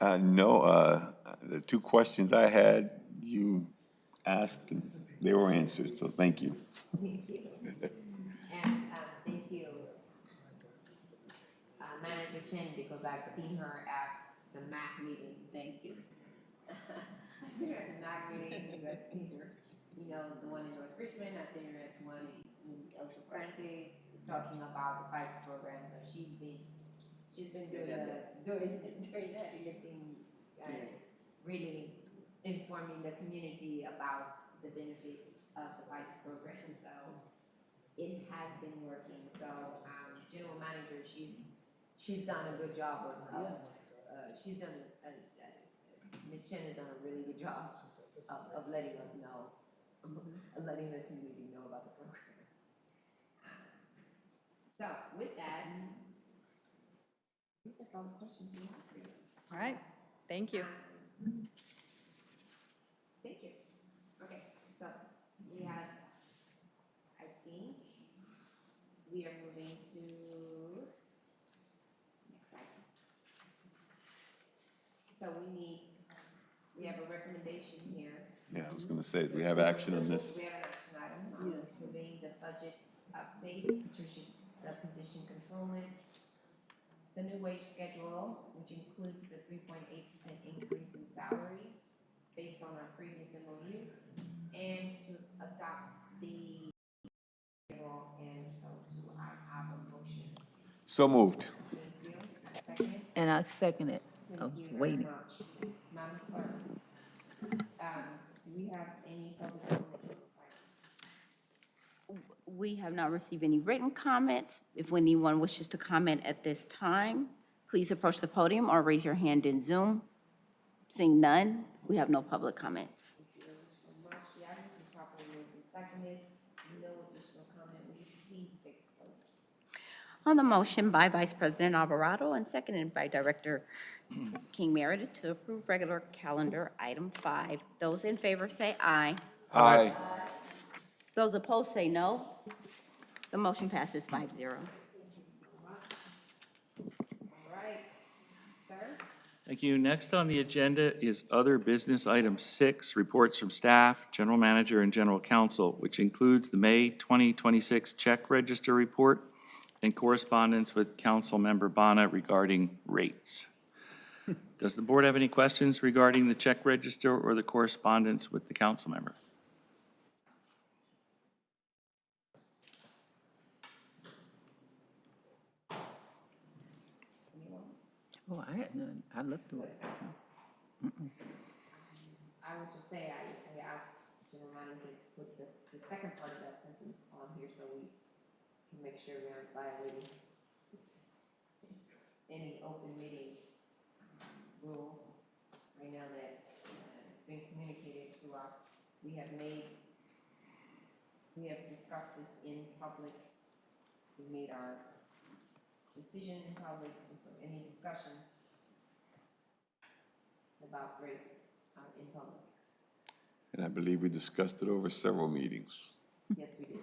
Speaker 4: No, the two questions I had, you asked, and they were answered, so thank you.
Speaker 1: Thank you. And thank you, Manager Chen, because I've seen her at the MAC meetings.
Speaker 2: Thank you.
Speaker 1: I've seen her at the MAC meetings, I've seen her, the one in North Richmond, I've seen her at the one in El Sobrante, talking about the PIPES program, so she's been doing the heavy lifting, really informing the community about the benefits of the PIPES program, so it has been working. So, General Manager, she's done a good job of Ms. Chen has done a really good job of letting us know, letting the community know about the program. So with that, I think that's all the questions we have for you.
Speaker 6: All right, thank you.
Speaker 1: Thank you. Okay, so we have, I think, we are moving to next item. So we have a recommendation here.
Speaker 4: Yeah, I was going to say, we have action on this.
Speaker 1: We have an action item, approving the budget update, position control list, the new wage schedule, which includes the 3.8% increase in salary based on our previous MOU, and to adopt the schedule. And so do I have a motion?
Speaker 4: So moved.
Speaker 1: Thank you. Second?
Speaker 9: And I second it. I was
Speaker 1: Thank you very
Speaker 9: waiting.
Speaker 1: much. Madam Clerk, do we have any public comment on this item?
Speaker 2: We have not received any written comments. If anyone wishes to comment at this time, please approach the podium or raise your hand in Zoom. Seeing none, we have no public comments.
Speaker 1: Thank you so much. seconded. No additional comment. Will you please take the votes?
Speaker 2: On the motion by Vice President Alvarado and seconded by Director King Meredith to approve regular calendar item 5. Those in favor say aye.
Speaker 4: Aye.
Speaker 2: Those opposed say no. The motion passes 5-0.
Speaker 1: All right, sir.
Speaker 5: Thank you. Next on the agenda is other business item 6, reports from staff, general manager, and general counsel, which includes the May 2026 check register report and correspondence with Councilmember Bona regarding rates. Does the board have any questions regarding the check register or the correspondence with the council member?
Speaker 9: Oh, I had none. I looked through it.
Speaker 1: I would just say, I asked General Manager to put the second part of that sentence on here so we can make sure we aren't violating any open meeting rules. I know that it's been communicated to us. We have discussed this in public. We made our decision in public, and so any discussions about rates are in public.
Speaker 4: And I believe we discussed it over several meetings.
Speaker 1: Yes, we did.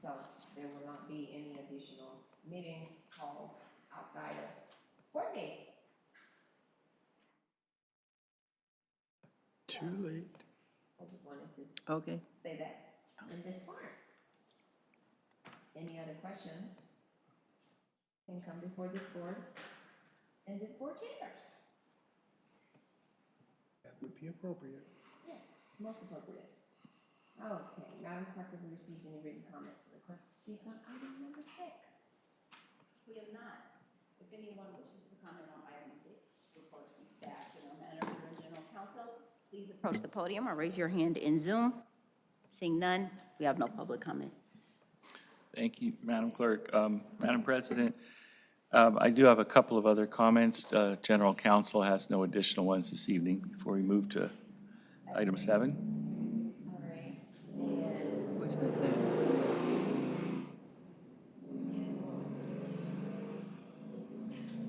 Speaker 1: So there will not be any additional meetings called outside of court date.
Speaker 3: Too late.
Speaker 1: I just wanted to
Speaker 9: Okay.
Speaker 1: say that in this part. Any other questions can come before this board in this board chambers.
Speaker 10: That would be appropriate.
Speaker 1: Yes, most appropriate. Okay, Madam Clerk, have we received any written comments or requests to speak on item number 6?
Speaker 2: We have not. If anyone wishes to comment on item 6, reports from staff, general manager, and general counsel, please approach the podium or raise your hand in Zoom. Seeing none, we have no public comments.
Speaker 5: Thank you, Madam Clerk. Madam President, I do have a couple of other comments. General counsel has no additional ones this evening before we move to item 7.
Speaker 1: All right,
Speaker 9: Which was that?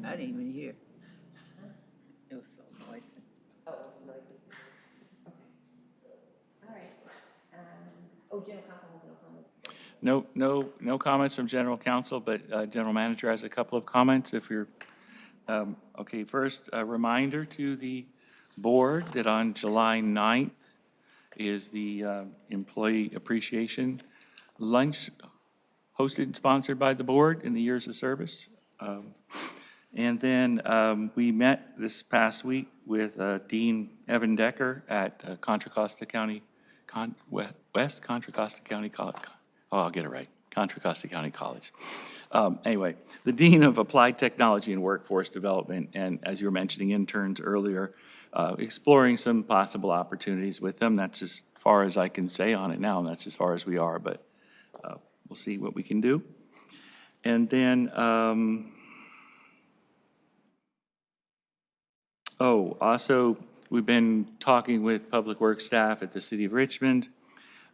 Speaker 9: I didn't even hear. It was so noisy.
Speaker 1: oh, it's noisy. Okay. All right. General counsel has no comments.
Speaker 5: No comments from general counsel, but general manager has a couple of comments if you're, okay, first, a reminder to the board that on July 9th is the employee appreciation lunch hosted and sponsored by the board in the years of service. And then we met this past week with Dean Evan Decker at Contra Costa County, West Contra Costa County College. Oh, I'll get it right. Contra Costa County College. Anyway, the Dean of Applied Technology and Workforce Development, and as you were mentioning interns earlier, exploring some possible opportunities with them. That's as far as I can say on it now, and that's as far as we are, but we'll see what we can do. And then, also, we've been talking with Public Works staff at the City of Richmond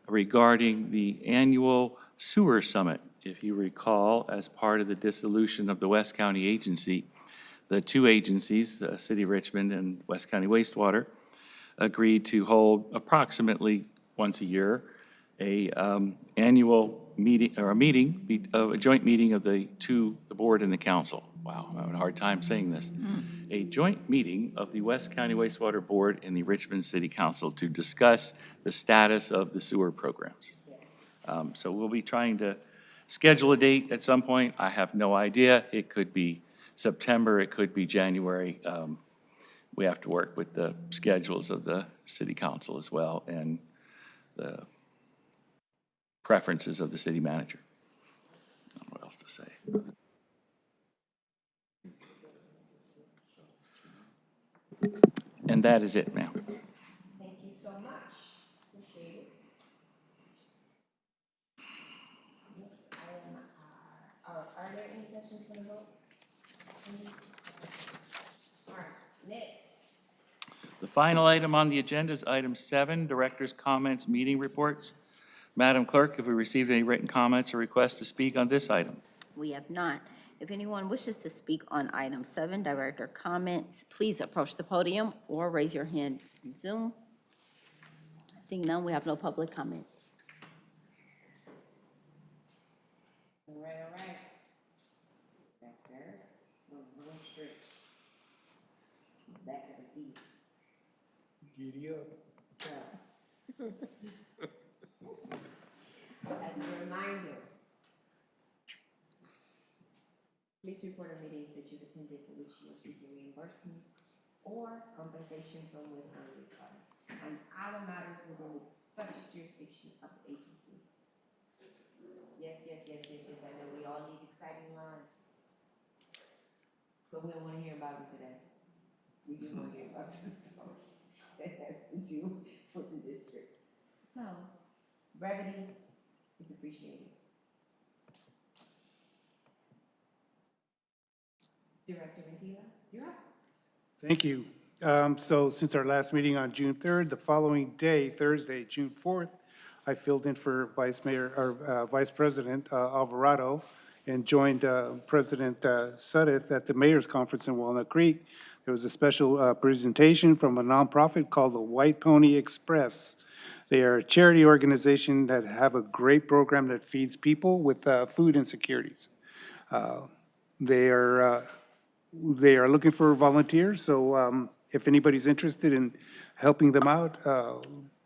Speaker 5: regarding the annual sewer summit. If you recall, as part of the dissolution of the West County Agency, the two agencies, the City of Richmond and West County Wastewater, agreed to hold approximately once a year a annual meeting, or a joint meeting of the board and the council. Wow, I'm having a hard time saying this. A joint meeting of the West County Wastewater Board and the Richmond City Council to discuss the status of the sewer programs. So we'll be trying to schedule a date at some point. I have no idea. It could be September, it could be January. We have to work with the schedules of the city council as well and the preferences of the city manager. I don't know what else to say. And that is it, ma'am.
Speaker 1: Thank you so much. Appreciate it. Next item, are there any questions for the vote? All right, next.
Speaker 5: The final item on the agenda is item 7, director's comments, meeting reports. Madam Clerk, have we received any written comments or requests to speak on this item?
Speaker 2: We have not. If anyone wishes to speak on item 7, director comments, please approach the podium or raise your hand in Zoom. Seeing none, we have no public comments.
Speaker 1: All right. Backers, one straight. Back of the feet.
Speaker 10: Giddy up.
Speaker 1: As a reminder, please report on meetings that you've attended for which you are seeking reimbursements or compensation from West County Wastewater and other matters within the subject jurisdiction of the agency. Yes, I know we all lead exciting lives. But we don't want to hear about them today. We do want to hear about this stuff that has to do with the district. So, brevity is appreciated. Director Ventila, you're up.
Speaker 10: Thank you. So since our last meeting on June 3rd, the following day, Thursday, June 4th, I filled in for Vice President Alvarado and joined President Sudduth at the Mayor's Conference in Walnut Creek. There was a special presentation from a nonprofit called the White Pony Express. They are a charity organization that have a great program that feeds people with food insecurities. They are looking for volunteers, so if anybody's interested in helping them out,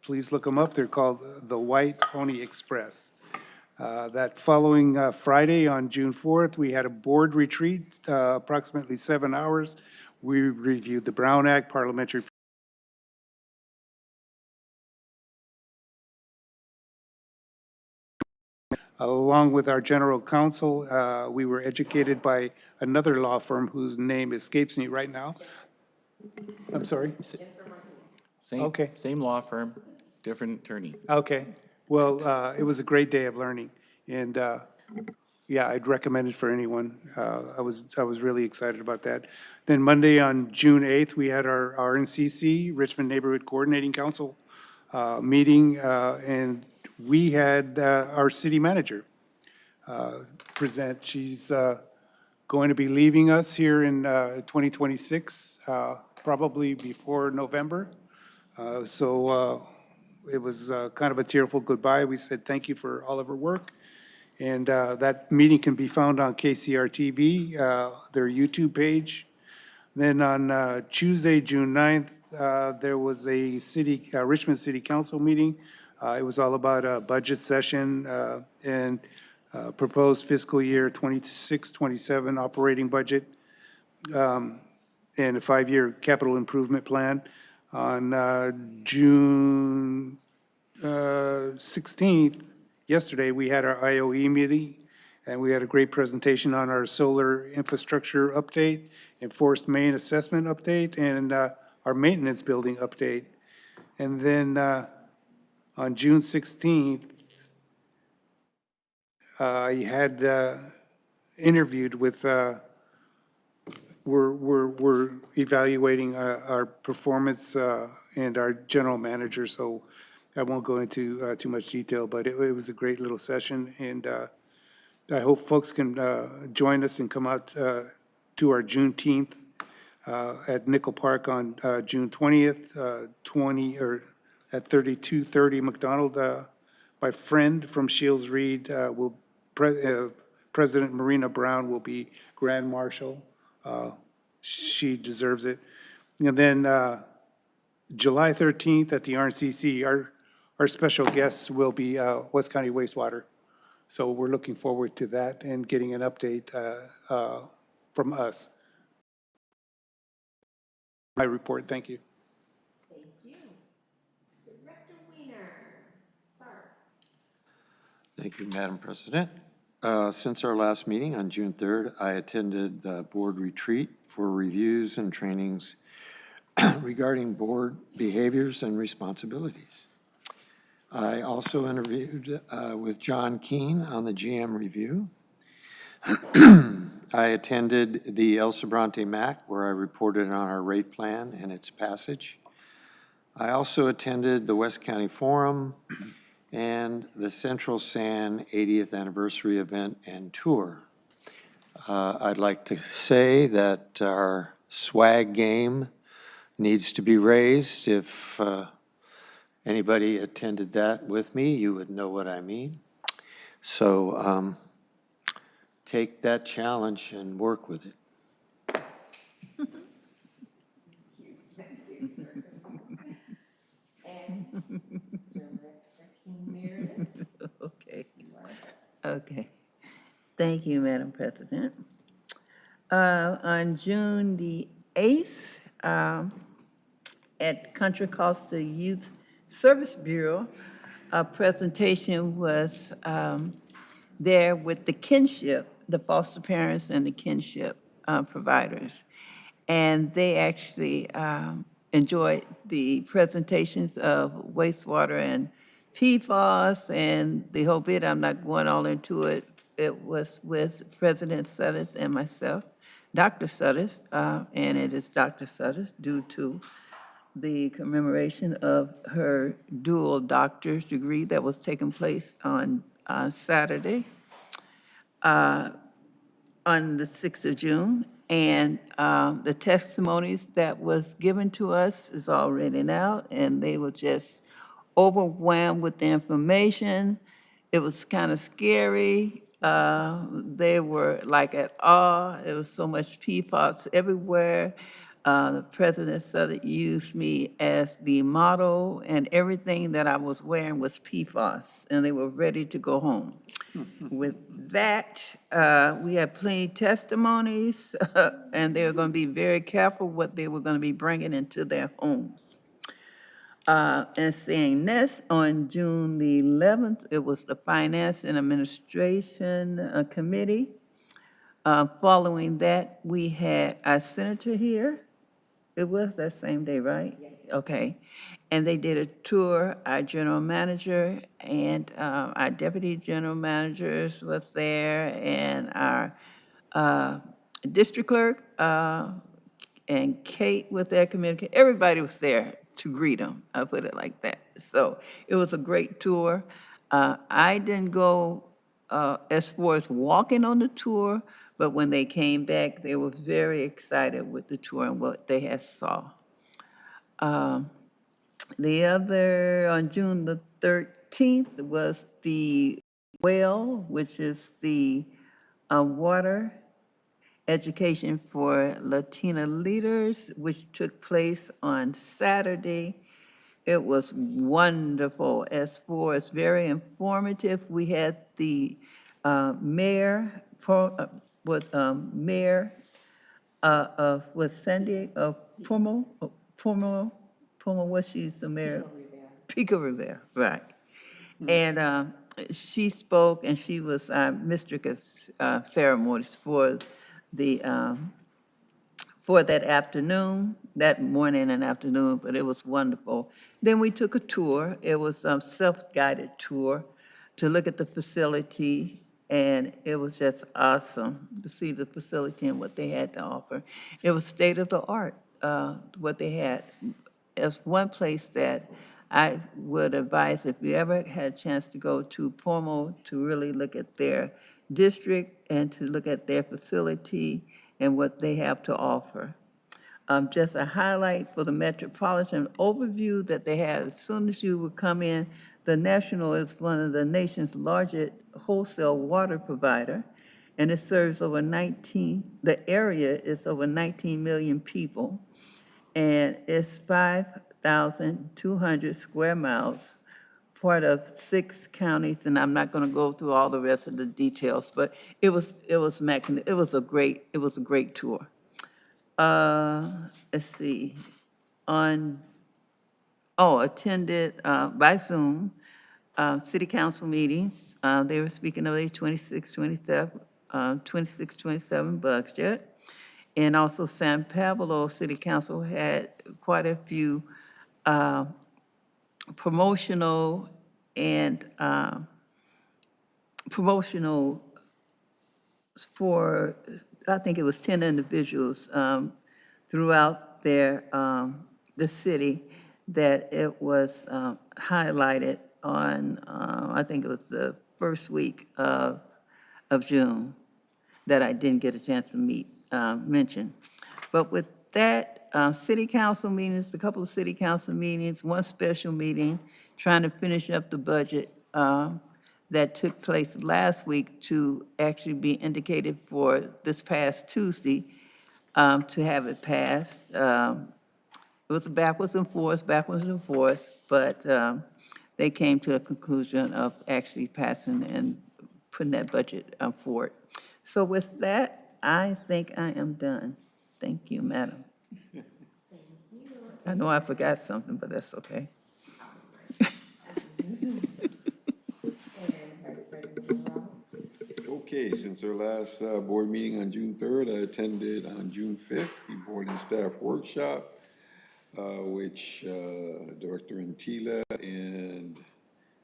Speaker 10: please look them up. They're called the White Pony Express. That following Friday on June 4th, we had a board retreat, approximately 7 hours. We reviewed the Brown Act, parliamentary along with our general counsel. We were educated by another law firm whose name escapes me right now. I'm sorry? Okay.
Speaker 5: Same law firm, different attorney.
Speaker 10: Okay. Well, it was a great day of learning, and yeah, I'd recommend it for anyone. I was really excited about that. Then Monday on June 8th, we had our RNCC, Richmond Neighborhood Coordinating Council meeting, and we had our city manager present. She's going to be leaving us here in 2026, probably before November. So it was kind of a tearful goodbye. We said thank you for all of her work. And that meeting can be found on KCR-TV, their YouTube page. Then on Tuesday, June 9th, there was a Richmond City Council meeting. It was all about a budget session and proposed fiscal year 26-27 operating budget and a 5-year capital improvement plan. On June 16th, yesterday, we had our IOE meeting, and we had a great presentation on our solar infrastructure update, enforced main assessment update, and our maintenance building update. And then on June 16th, I had interviewed with, we're evaluating our performance and our general manager, so I won't go into too much detail, but it was a great little session, and I hope folks can join us and come out to our Juneteenth at Nickel Park on June 20th, at 3230 McDonald. My friend from Shields Reed President Marina Brown will be Grand Marshal. She deserves it. And then July 13th at the RNCC, our special guests will be West County Wastewater. So we're looking forward to that and getting an update from us. My report, thank you.
Speaker 1: Thank you. Director Weiner, sir.
Speaker 3: Thank you, Madam President. Since our last meeting on June 3rd, I attended the board retreat for reviews and trainings regarding board behaviors and responsibilities. I also interviewed with John Keene on the GM review. I attended the El Sobrante MAC, where I reported on our rate plan and its passage. I also attended the West County Forum and the Central San 80th Anniversary Event and Tour. I'd like to say that our swag game needs to be raised. If anybody attended that with me, you would know what I mean. So take that challenge and work with it.
Speaker 9: Okay. Okay. Thank you, Madam President. On June the 8th, at Contra Costa Youth Service Bureau, a presentation was there with the kinship, the foster parents and the kinship providers. And they actually enjoyed the presentations of wastewater and PFAS and the whole bit. I'm not going all into it. It was with President Sudders and myself, Dr. Sudders, and it is Dr. Sudders due to the commemoration of her dual doctor's degree that was taking place on Saturday, on the 6th of June. And the testimonies that was given to us is already out, and they were just overwhelmed with the information. It was kind of scary. They were like at awe. There was so much PFAS everywhere. The president said used me as the model, and everything that I was wearing was PFAS, and they were ready to go home. With that, we had plenty of testimonies, and they were going to be very careful what they were going to be bringing into their homes. And saying this, on June the 11th, it was the Finance and Administration Committee. Following that, we had our senator here. It was that same day, right? Yes. Okay. And they did a tour. Our general manager and our deputy general managers was there, and our district clerk and Kate with their community. Everybody was there to greet them. I put it like that. So it was a great tour. I didn't go as far as walking on the tour, but when they came back, they were very excited with the tour and what they had saw. The other, on June the 13th, was the WELL, which is the water education for Latina leaders, which took place on Saturday. It was wonderful, as far as very informative. We had the mayor, with Sandy of Pomo, what she's the mayor? Pico Rivera, right. And she spoke, and she was mistress of ceremonies for the for that afternoon, that morning and afternoon, but it was wonderful. Then we took a tour. It was a self-guided tour to look at the facility, and it was just awesome to see the facility and what they had to offer. It was state-of-the-art, what they had. It's one place that I would advise, if you ever had a chance to go to Pomo, to really look at their district and to look at their facility and what they have to offer. Just a highlight for the metropolitan overview that they had. As soon as you would come in, the National is one of the nation's largest wholesale water provider, and it serves over 19, the area is over 19 million people, and it's 5,200 square miles, part of 6 counties, and I'm not going to go through all the rest of the details, but it was a great tour. Let's see, attended by Zoom city council meetings. They were speaking of the 26-27 budget. And also San Pablo City Council had quite a few promotional for, I think it was 10 individuals throughout the city that it was highlighted on, I think it was the first week of June that I didn't get a chance to mention. But with that, city council meetings, a couple of city council meetings, one special meeting, trying to finish up the budget that took place last week to actually be indicated for this past Tuesday to have it passed. It was backwards and forth, but they came to a conclusion of actually passing and putting that budget forward. So with that, I think I am done. Thank you, madam. I know I forgot something, but that's okay.
Speaker 4: Okay, since our last board meeting on June 3rd, I attended on June 5th the board and staff workshop, which Director Antila and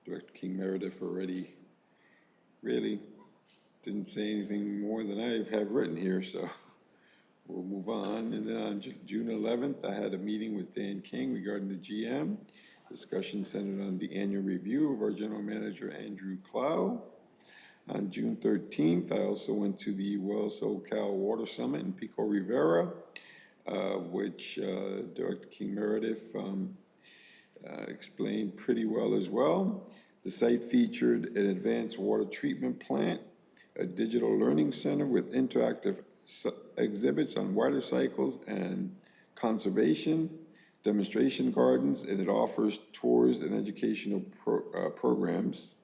Speaker 4: Director King Meredith already really didn't say anything more than I have written here, so we'll move on. And then on June 11th, I had a meeting with Dan King regarding the GM. Discussion centered on the annual review of our general manager, Andrew Clow. On June 13th, I also went to the Well SoCal Water Summit in Pico Rivera, which Director King Meredith explained pretty well as well. The site featured an advanced water treatment plant, a digital learning center with interactive exhibits on water cycles and conservation, demonstration gardens, and it offers tours and educational programs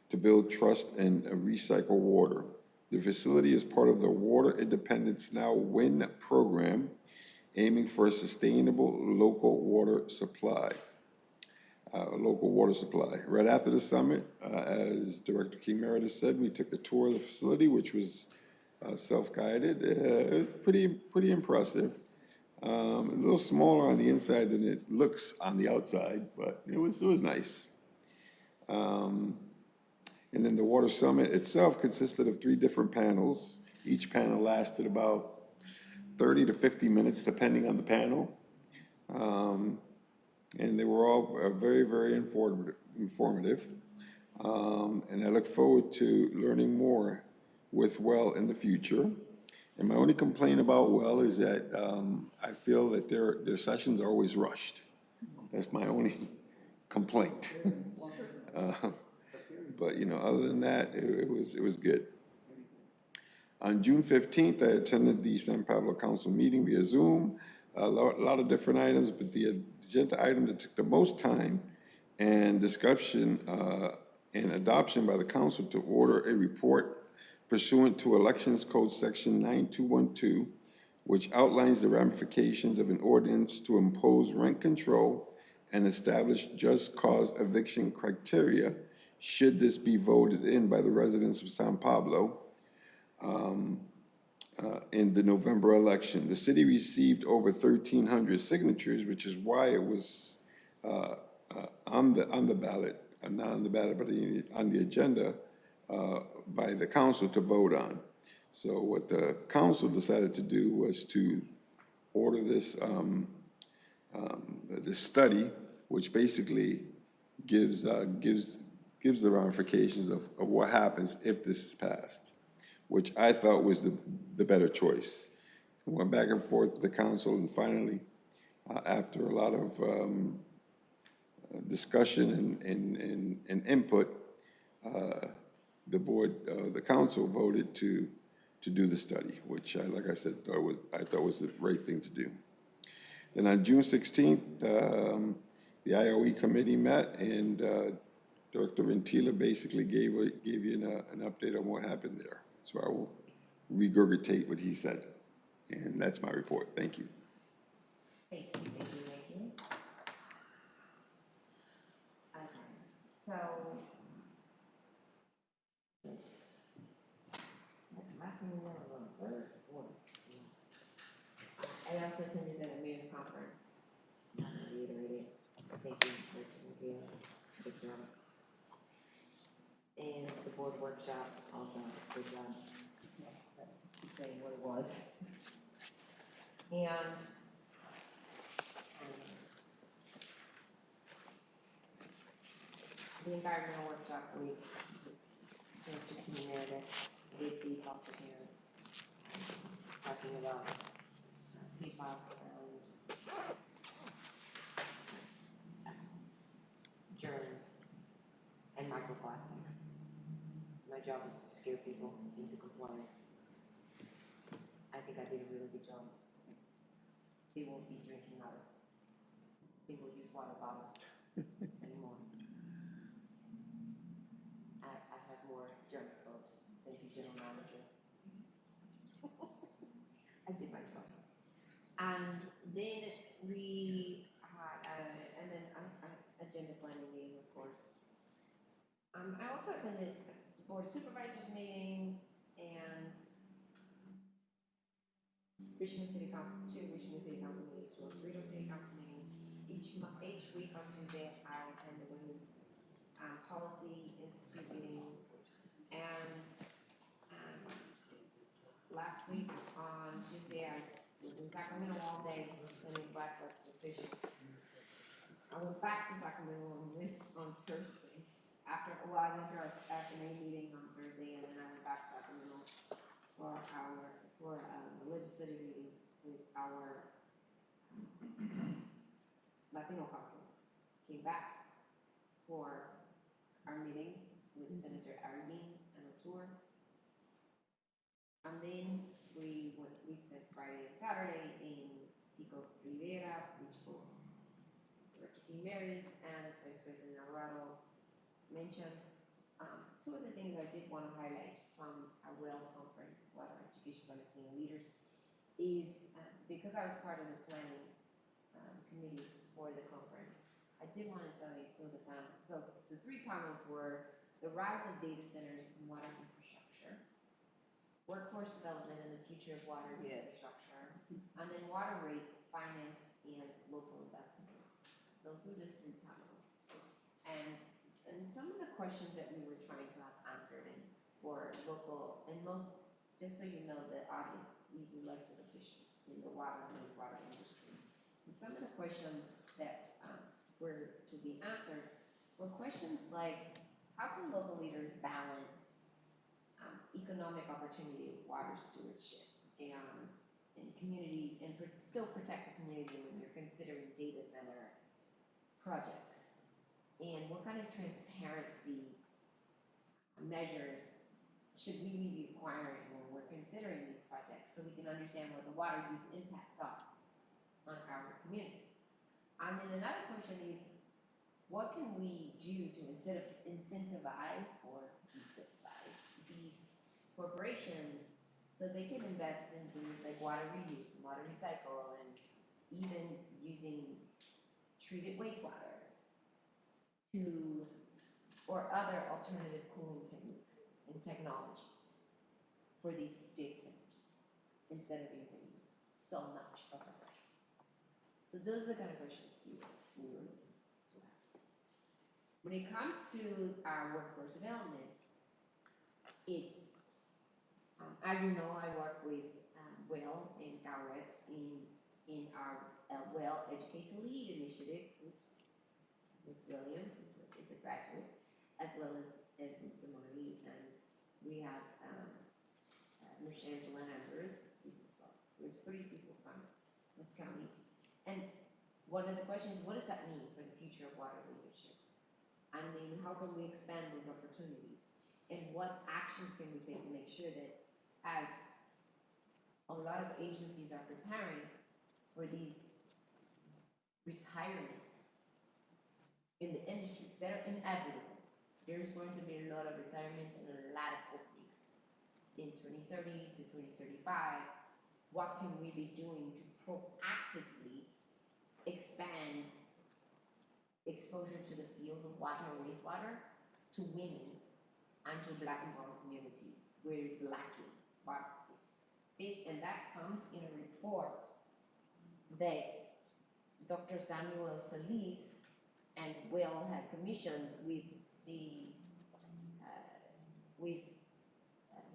Speaker 4: to build trust and recycle water. The facility is part of the Water Independence Now WIN program, aiming for a sustainable local water supply. Right after the summit, as Director King Meredith said, we took a tour of the facility, which was self-guided. It was pretty impressive. A little smaller on the inside than it looks on the outside, but it was nice. And then the Water Summit itself consisted of 3 different panels. Each panel lasted about 30 to 50 minutes, depending on the panel. And they were all very, very informative. And I look forward to learning more with WELL in the future. And my only complaint about WELL is that I feel that their sessions are always rushed. That's my only complaint. But, you know, other than that, it was good. On June 15th, I attended the San Pablo Council meeting via Zoom. A lot of different items, but the agenda item that took the most time and discussion and adoption by the council to order a report pursuant to Elections Code Section 9212, which outlines the ramifications of an ordinance to impose rent control and establish just cause eviction criteria should this be voted in by the residents of San Pablo in the November election. The city received over 1,300 signatures, which is why it was on the ballot, not on the ballot, but on the agenda by the council to vote on. So what the council decided to do was to order this this study, which basically gives the ramifications of what happens if this is passed, which I thought was the better choice. We went back and forth with the council, and finally, after a lot of discussion and input, the council voted to do the study, which, like I said, I thought was the right thing to do. Then on June 16th, the IOE committee met, and Director Ventila basically gave you an update on what happened there. So I will regurgitate what he said. And that's my report. Thank you.
Speaker 1: Thank you. Okay, so I also attended the mayor's conference. I'm going to reiterate it. Thank you for doing good job. And the board workshop also, good job. Saying what it was. And the environmental workshop with Director Meredith with the foster parents, talking about PFAS and germs and microplastics. My job is to scare people into compliance. I think I did a really good job. They won't be drinking out of single-use water bottles anymore. I have more germaphobes than the general manager. I did my job. And then we had, and then agenda planning meeting, of course. I also attended the board of supervisors meetings and Richmond City Council, 2 Richmond City Council meetings, 2 Oswego City Council meetings. Each week on Tuesday, I attend the Women's Policy Institute meetings. And last week on Tuesday, I was in Sacramento all day, sending black officials. I went back to Sacramento on Thursday. I went to our afternoon meeting on Thursday, and then I went back to Sacramento for legislative meetings with our Latino caucus. Came back for our meetings with Senator Arreguín and O'Toole. And then we spent Friday and Saturday in Pico Rivera, which for Director Mary and Vice President Alvarado mentioned. Two of the things I did want to highlight from our WELL conference, Water Education for Latino Leaders, is because I was part of the planning committee for the conference, I did want to tell you two of the panels. So the 3 panels were the rise of data centers and water infrastructure, workforce development and the future of water infrastructure, and then water rates, finance, and local investments. Those were the 3 panels. And some of the questions that we were trying to have answered for local, and most, just so you know, the audience is elected officials in the water and wastewater industry. And some of the questions that were to be answered were questions like, how can local leaders balance economic opportunity of water stewardship and community, and still protect the community when you're considering data center projects? And what kind of transparency measures should we be requiring when we're considering these projects so we can understand what the water use impacts are on our community? And then another question is, what can we do to incentivize these corporations so they can invest in things like water reuse and water recycle and even using treated wastewater or other alternative cooling techniques and technologies for these data centers instead of using so much of the fresh. So those are the kind of questions we were to ask. When it comes to our workforce development, it's, as you know, I work with WELL and CAREF in our WELL Educate to Lead initiative, which Ms. Williams is a graduate, as well as Ms. Amani, and we have Ms. Angela Andrews. So we have 3 people from West County. And one of the questions, what does that mean for the future of water leadership? And then how can we expand those opportunities? And what actions can we take to make sure that as a lot of agencies are preparing for these retirements in the industry that are inevitable, there's going to be a lot of retirements and a lot of openings in 2030 to 2035. What can we be doing to proactively expand exposure to the field of water and wastewater to women and to Black and brown communities where it's lacking water? And that comes in a report that Dr. Samuel Solis and WELL had commissioned with the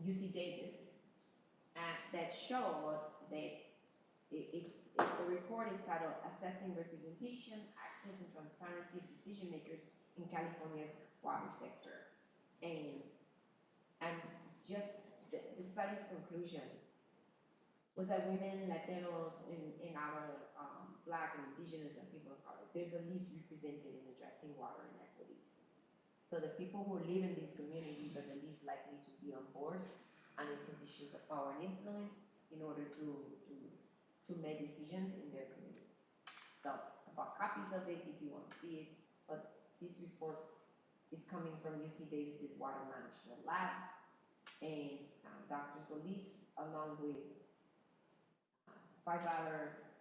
Speaker 1: UC Davis that showed that the report is titled Assessing Representation, Access and Transparency of Decision Makers in California's water sector. And just the study's conclusion was that women, Latinos, in our Black and Indigenous and people of color, they're the least represented in addressing water inequities. So the people who live in these communities are the least likely to be on boards and in positions of power and influence in order to make decisions in their communities. So I brought copies of it if you want to see it, but this report is coming from UC Davis's Water Management Lab, and Dr. Solis, along with 5 other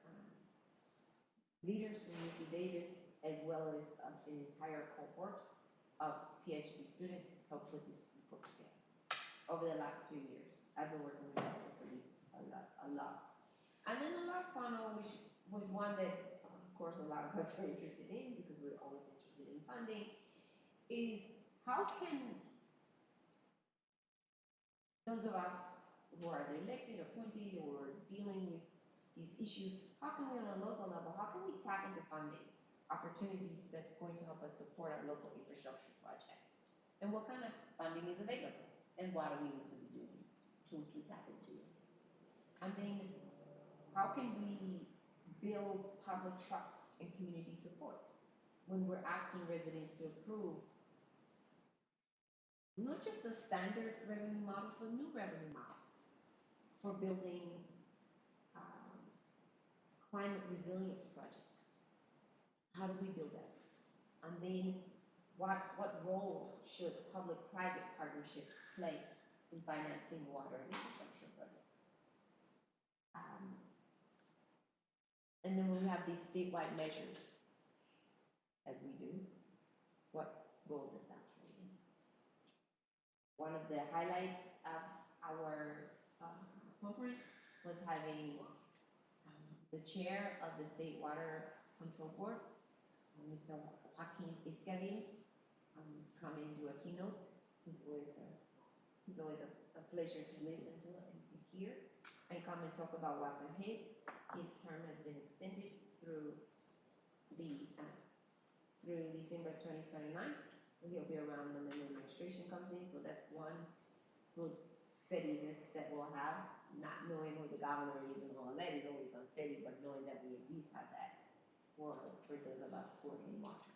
Speaker 1: leaders from UC Davis, as well as an entire cohort of PhD students, helped put this report together over the last few years. I've been working with Dr. Solis a lot. And then the last panel, which was one that, of course, a lot of us are interested in because we're always interested in funding, is how can those of us who are elected, appointed, or dealing with these issues, how can we on a local level, how can we tap into funding opportunities that's going to help us support our local infrastructure projects? And what kind of funding is available? And what do we need to be doing to tap into it? And then how can we build public trust and community support when we're asking residents to approve not just the standard revenue models, but new revenue models for building climate resilience projects? How do we build that? And then what role should public-private partnerships play in financing water and infrastructure projects? And then when we have these statewide measures, as we do, what role does that play in it? One of the highlights of our conference was having the chair of the State Water Control Board, Mr. Joaquin Iscavil, come and do a keynote. He's always a pleasure to listen to and to hear, and come and talk about what's ahead. His term has been extended through December 2029, so he'll be around when the new administration comes in. So that's one good steadiness that we'll have, not knowing who the governor is and all that is always unsteady, but knowing that we at least have that for those of us who are in water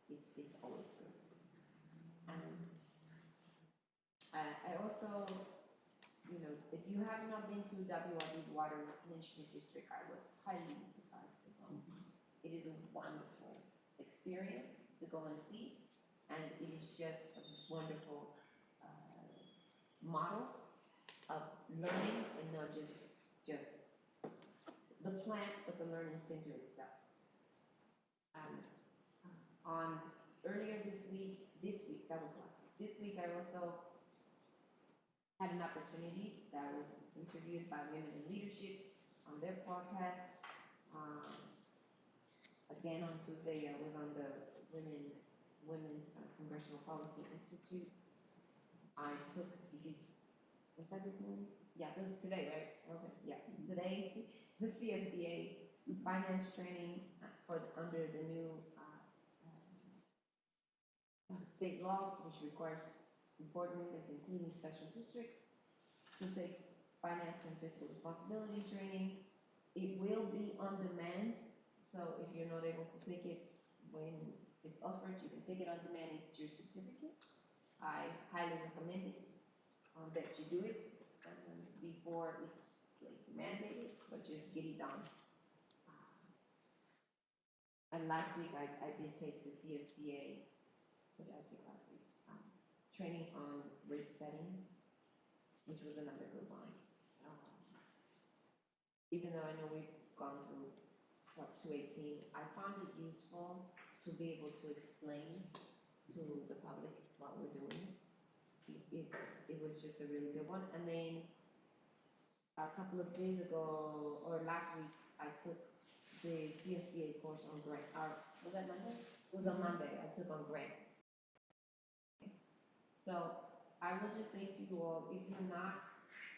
Speaker 1: is always good. And I also, if you have not been to WRB Water Management District, I would highly advise to go. It is a wonderful experience to go and see, and it is just a wonderful model of learning, and not just the plant, but the learning center itself. On earlier this week, that was last week. This week I also had an opportunity that was interviewed by Women in Leadership on their podcast. Again, on Tuesday, I was on the Women's Congressional Policy Institute. I took was that this morning? Yeah, it was today, right? Okay, yeah, today, the CSDA finance training under the new state law, which requires board members, including special districts, to take finance and fiscal responsibility training. It will be on demand, so if you're not able to take it when it's offered, you can take it on demand and get your certificate. I highly recommend it, that you do it before it's mandated, but just get it done. And last week I did take the CSDA, what did I take last week? Training on rate setting, which was another good one. Even though I know we've gone through 218, I found it useful to be able to explain to the public what we're doing. It was just a really good one. And then a couple of days ago, or last week, I took the CSDA course on grant. Was that Monday? It was on Monday. I took on grants. So I will just say to you all, if you're not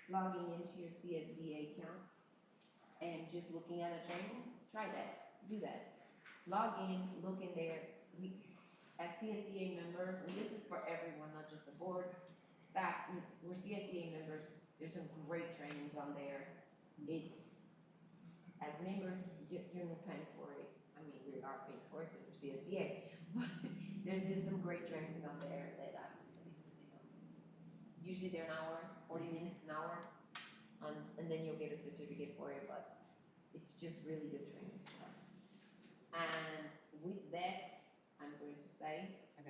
Speaker 1: logging into your CSDA account and just looking at the trainings, try that. Do that. Log in, look in there. as CSDA members, and this is for everyone, not just the board, staff, we're CSDA members, there's some great trainings on there. It's, as members, you're not paying for it. I mean, we are paying for it because we're CSDA, but there's just some great trainings on there that I would say, usually they're an hour, 40 minutes, an hour, and then you'll get a certificate for it, but it's just really good trainings for us. And with that, I'm going to say, I'm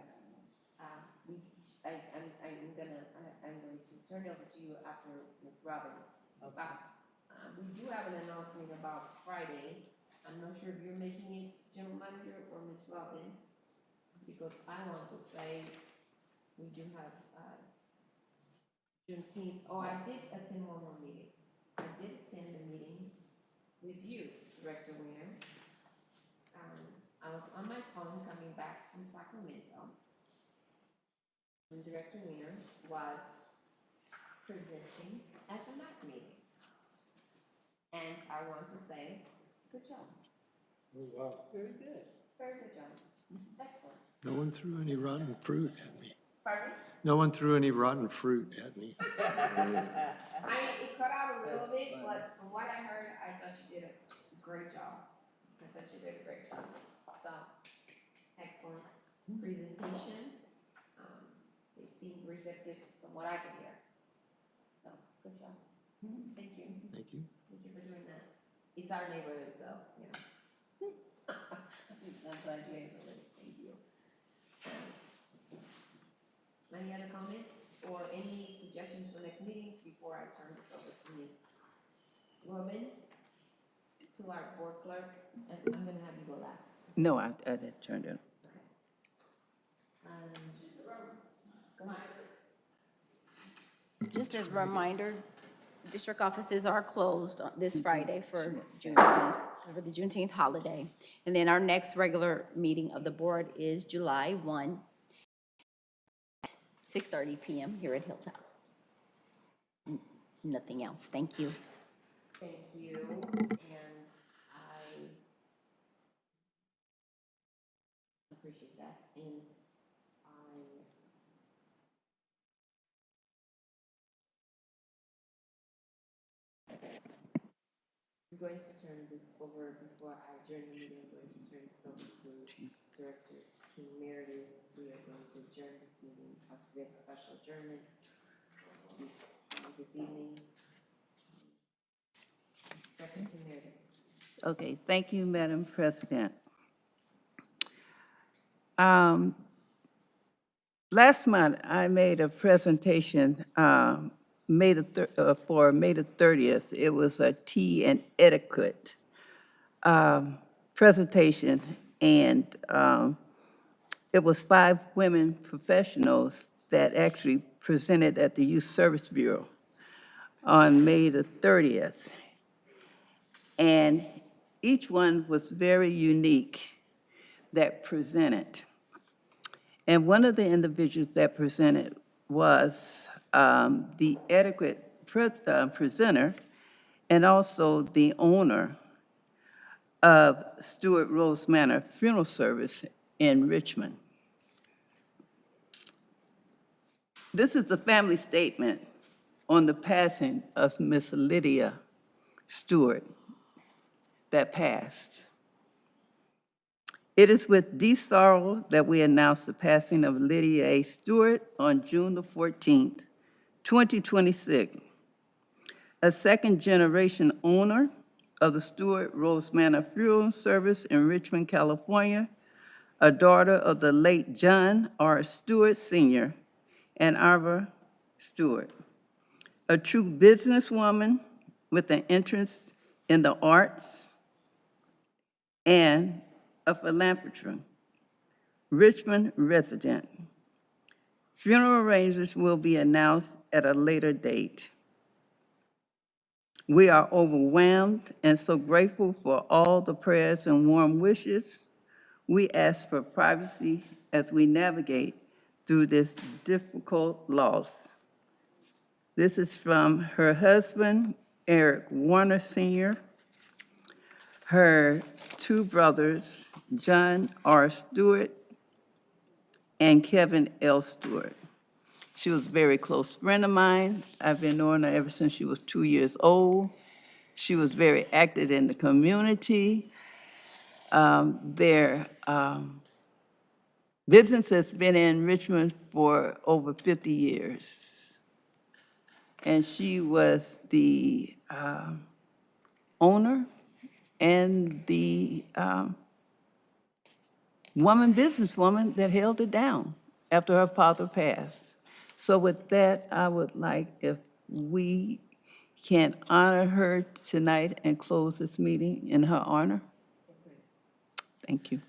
Speaker 1: going to turn it over to you after Ms. Robin. But we do have an announcement about Friday. I'm not sure if you're making it, General Manager, or Ms. Robin, because I want to say we do have Juneteenth. Oh, I did attend one more meeting. I did attend the meeting with you, Director Weiner. I was on my phone coming back from Sacramento when Director Weiner was presenting at the MAC meeting. And I want to say, good job.
Speaker 3: Oh, wow.
Speaker 1: Very good. Very good job. Excellent.
Speaker 3: No one threw any rotten fruit at me.
Speaker 1: Pardon?
Speaker 3: No one threw any rotten fruit at me.
Speaker 1: It cut out a little bit, but from what I heard, I thought you did a great job. I thought you did a great job. So, excellent presentation. They seemed receptive from what I could hear. So, good job. Thank you.
Speaker 3: Thank you.
Speaker 1: Thank you for doing that. It's our neighborhood, so, yeah. I'm glad you able it. Thank you. Any other comments or any suggestions for next meetings before I turn this over to Ms. Robin, to our board clerk? And I'm gonna have you go last.
Speaker 9: No, I did turn it.
Speaker 1: Go ahead.
Speaker 2: Just as a reminder, district offices are closed on this Friday for Juneteenth, for the Juneteenth holiday. And then our next regular meeting of the board is July 1, 6:30 p.m. here at Hilltop. Nothing else. Thank you.
Speaker 1: Thank you, and I appreciate that, and I'm going to turn this over before I adjourn the meeting. I'm going to turn this over to Director King Meredith. We are going to adjourn this meeting because we have a special adjournment this evening. Director King Meredith.
Speaker 9: Okay, thank you, Madam President. Last month, I made a presentation for May the 30th. It was a tea and etiquette presentation, and it was 5 women professionals that actually presented at the Youth Service Bureau on May the 30th. And each one was very unique that presented. And one of the individuals that presented was the etiquette presenter and also the owner of Stewart Rose Manor Funeral Service in Richmond. This is the family statement on the passing of Miss Lydia Stewart that passed. It is with deep sorrow that we announce the passing of Lydia A. Stewart on June the 14th, 2026. A second-generation owner of the Stewart Rose Manor Funeral Service in Richmond, California, a daughter of the late John R. Stewart Sr. and Arva Stewart, a true businesswoman with an interest in the arts and a philanthropist, Richmond resident. Funeral arrangements will be announced at a later date. We are overwhelmed and so grateful for all the prayers and warm wishes. We ask for privacy as we navigate through this difficult loss. This is from her husband, Eric Warner Sr., her 2 brothers, John R. Stewart and Kevin L. Stewart. She was a very close friend of mine. I've been knowing her ever since she was 2 years old. She was very active in the community. Their business has been in Richmond for over 50 years. And she was the owner and the businesswoman that held it down after her father passed. So with that, I would like if we can honor her tonight and close this meeting in her honor. Thank you.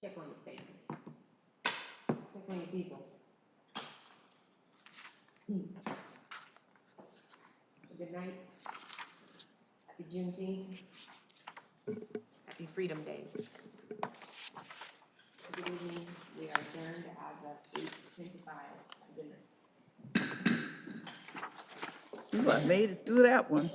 Speaker 1: Check on your family. Check on your people. Good night. Happy Juneteenth. Happy Freedom Day. Good evening. We are adjourned as of 8:25. Good night.
Speaker 9: Ooh, I made it through that one.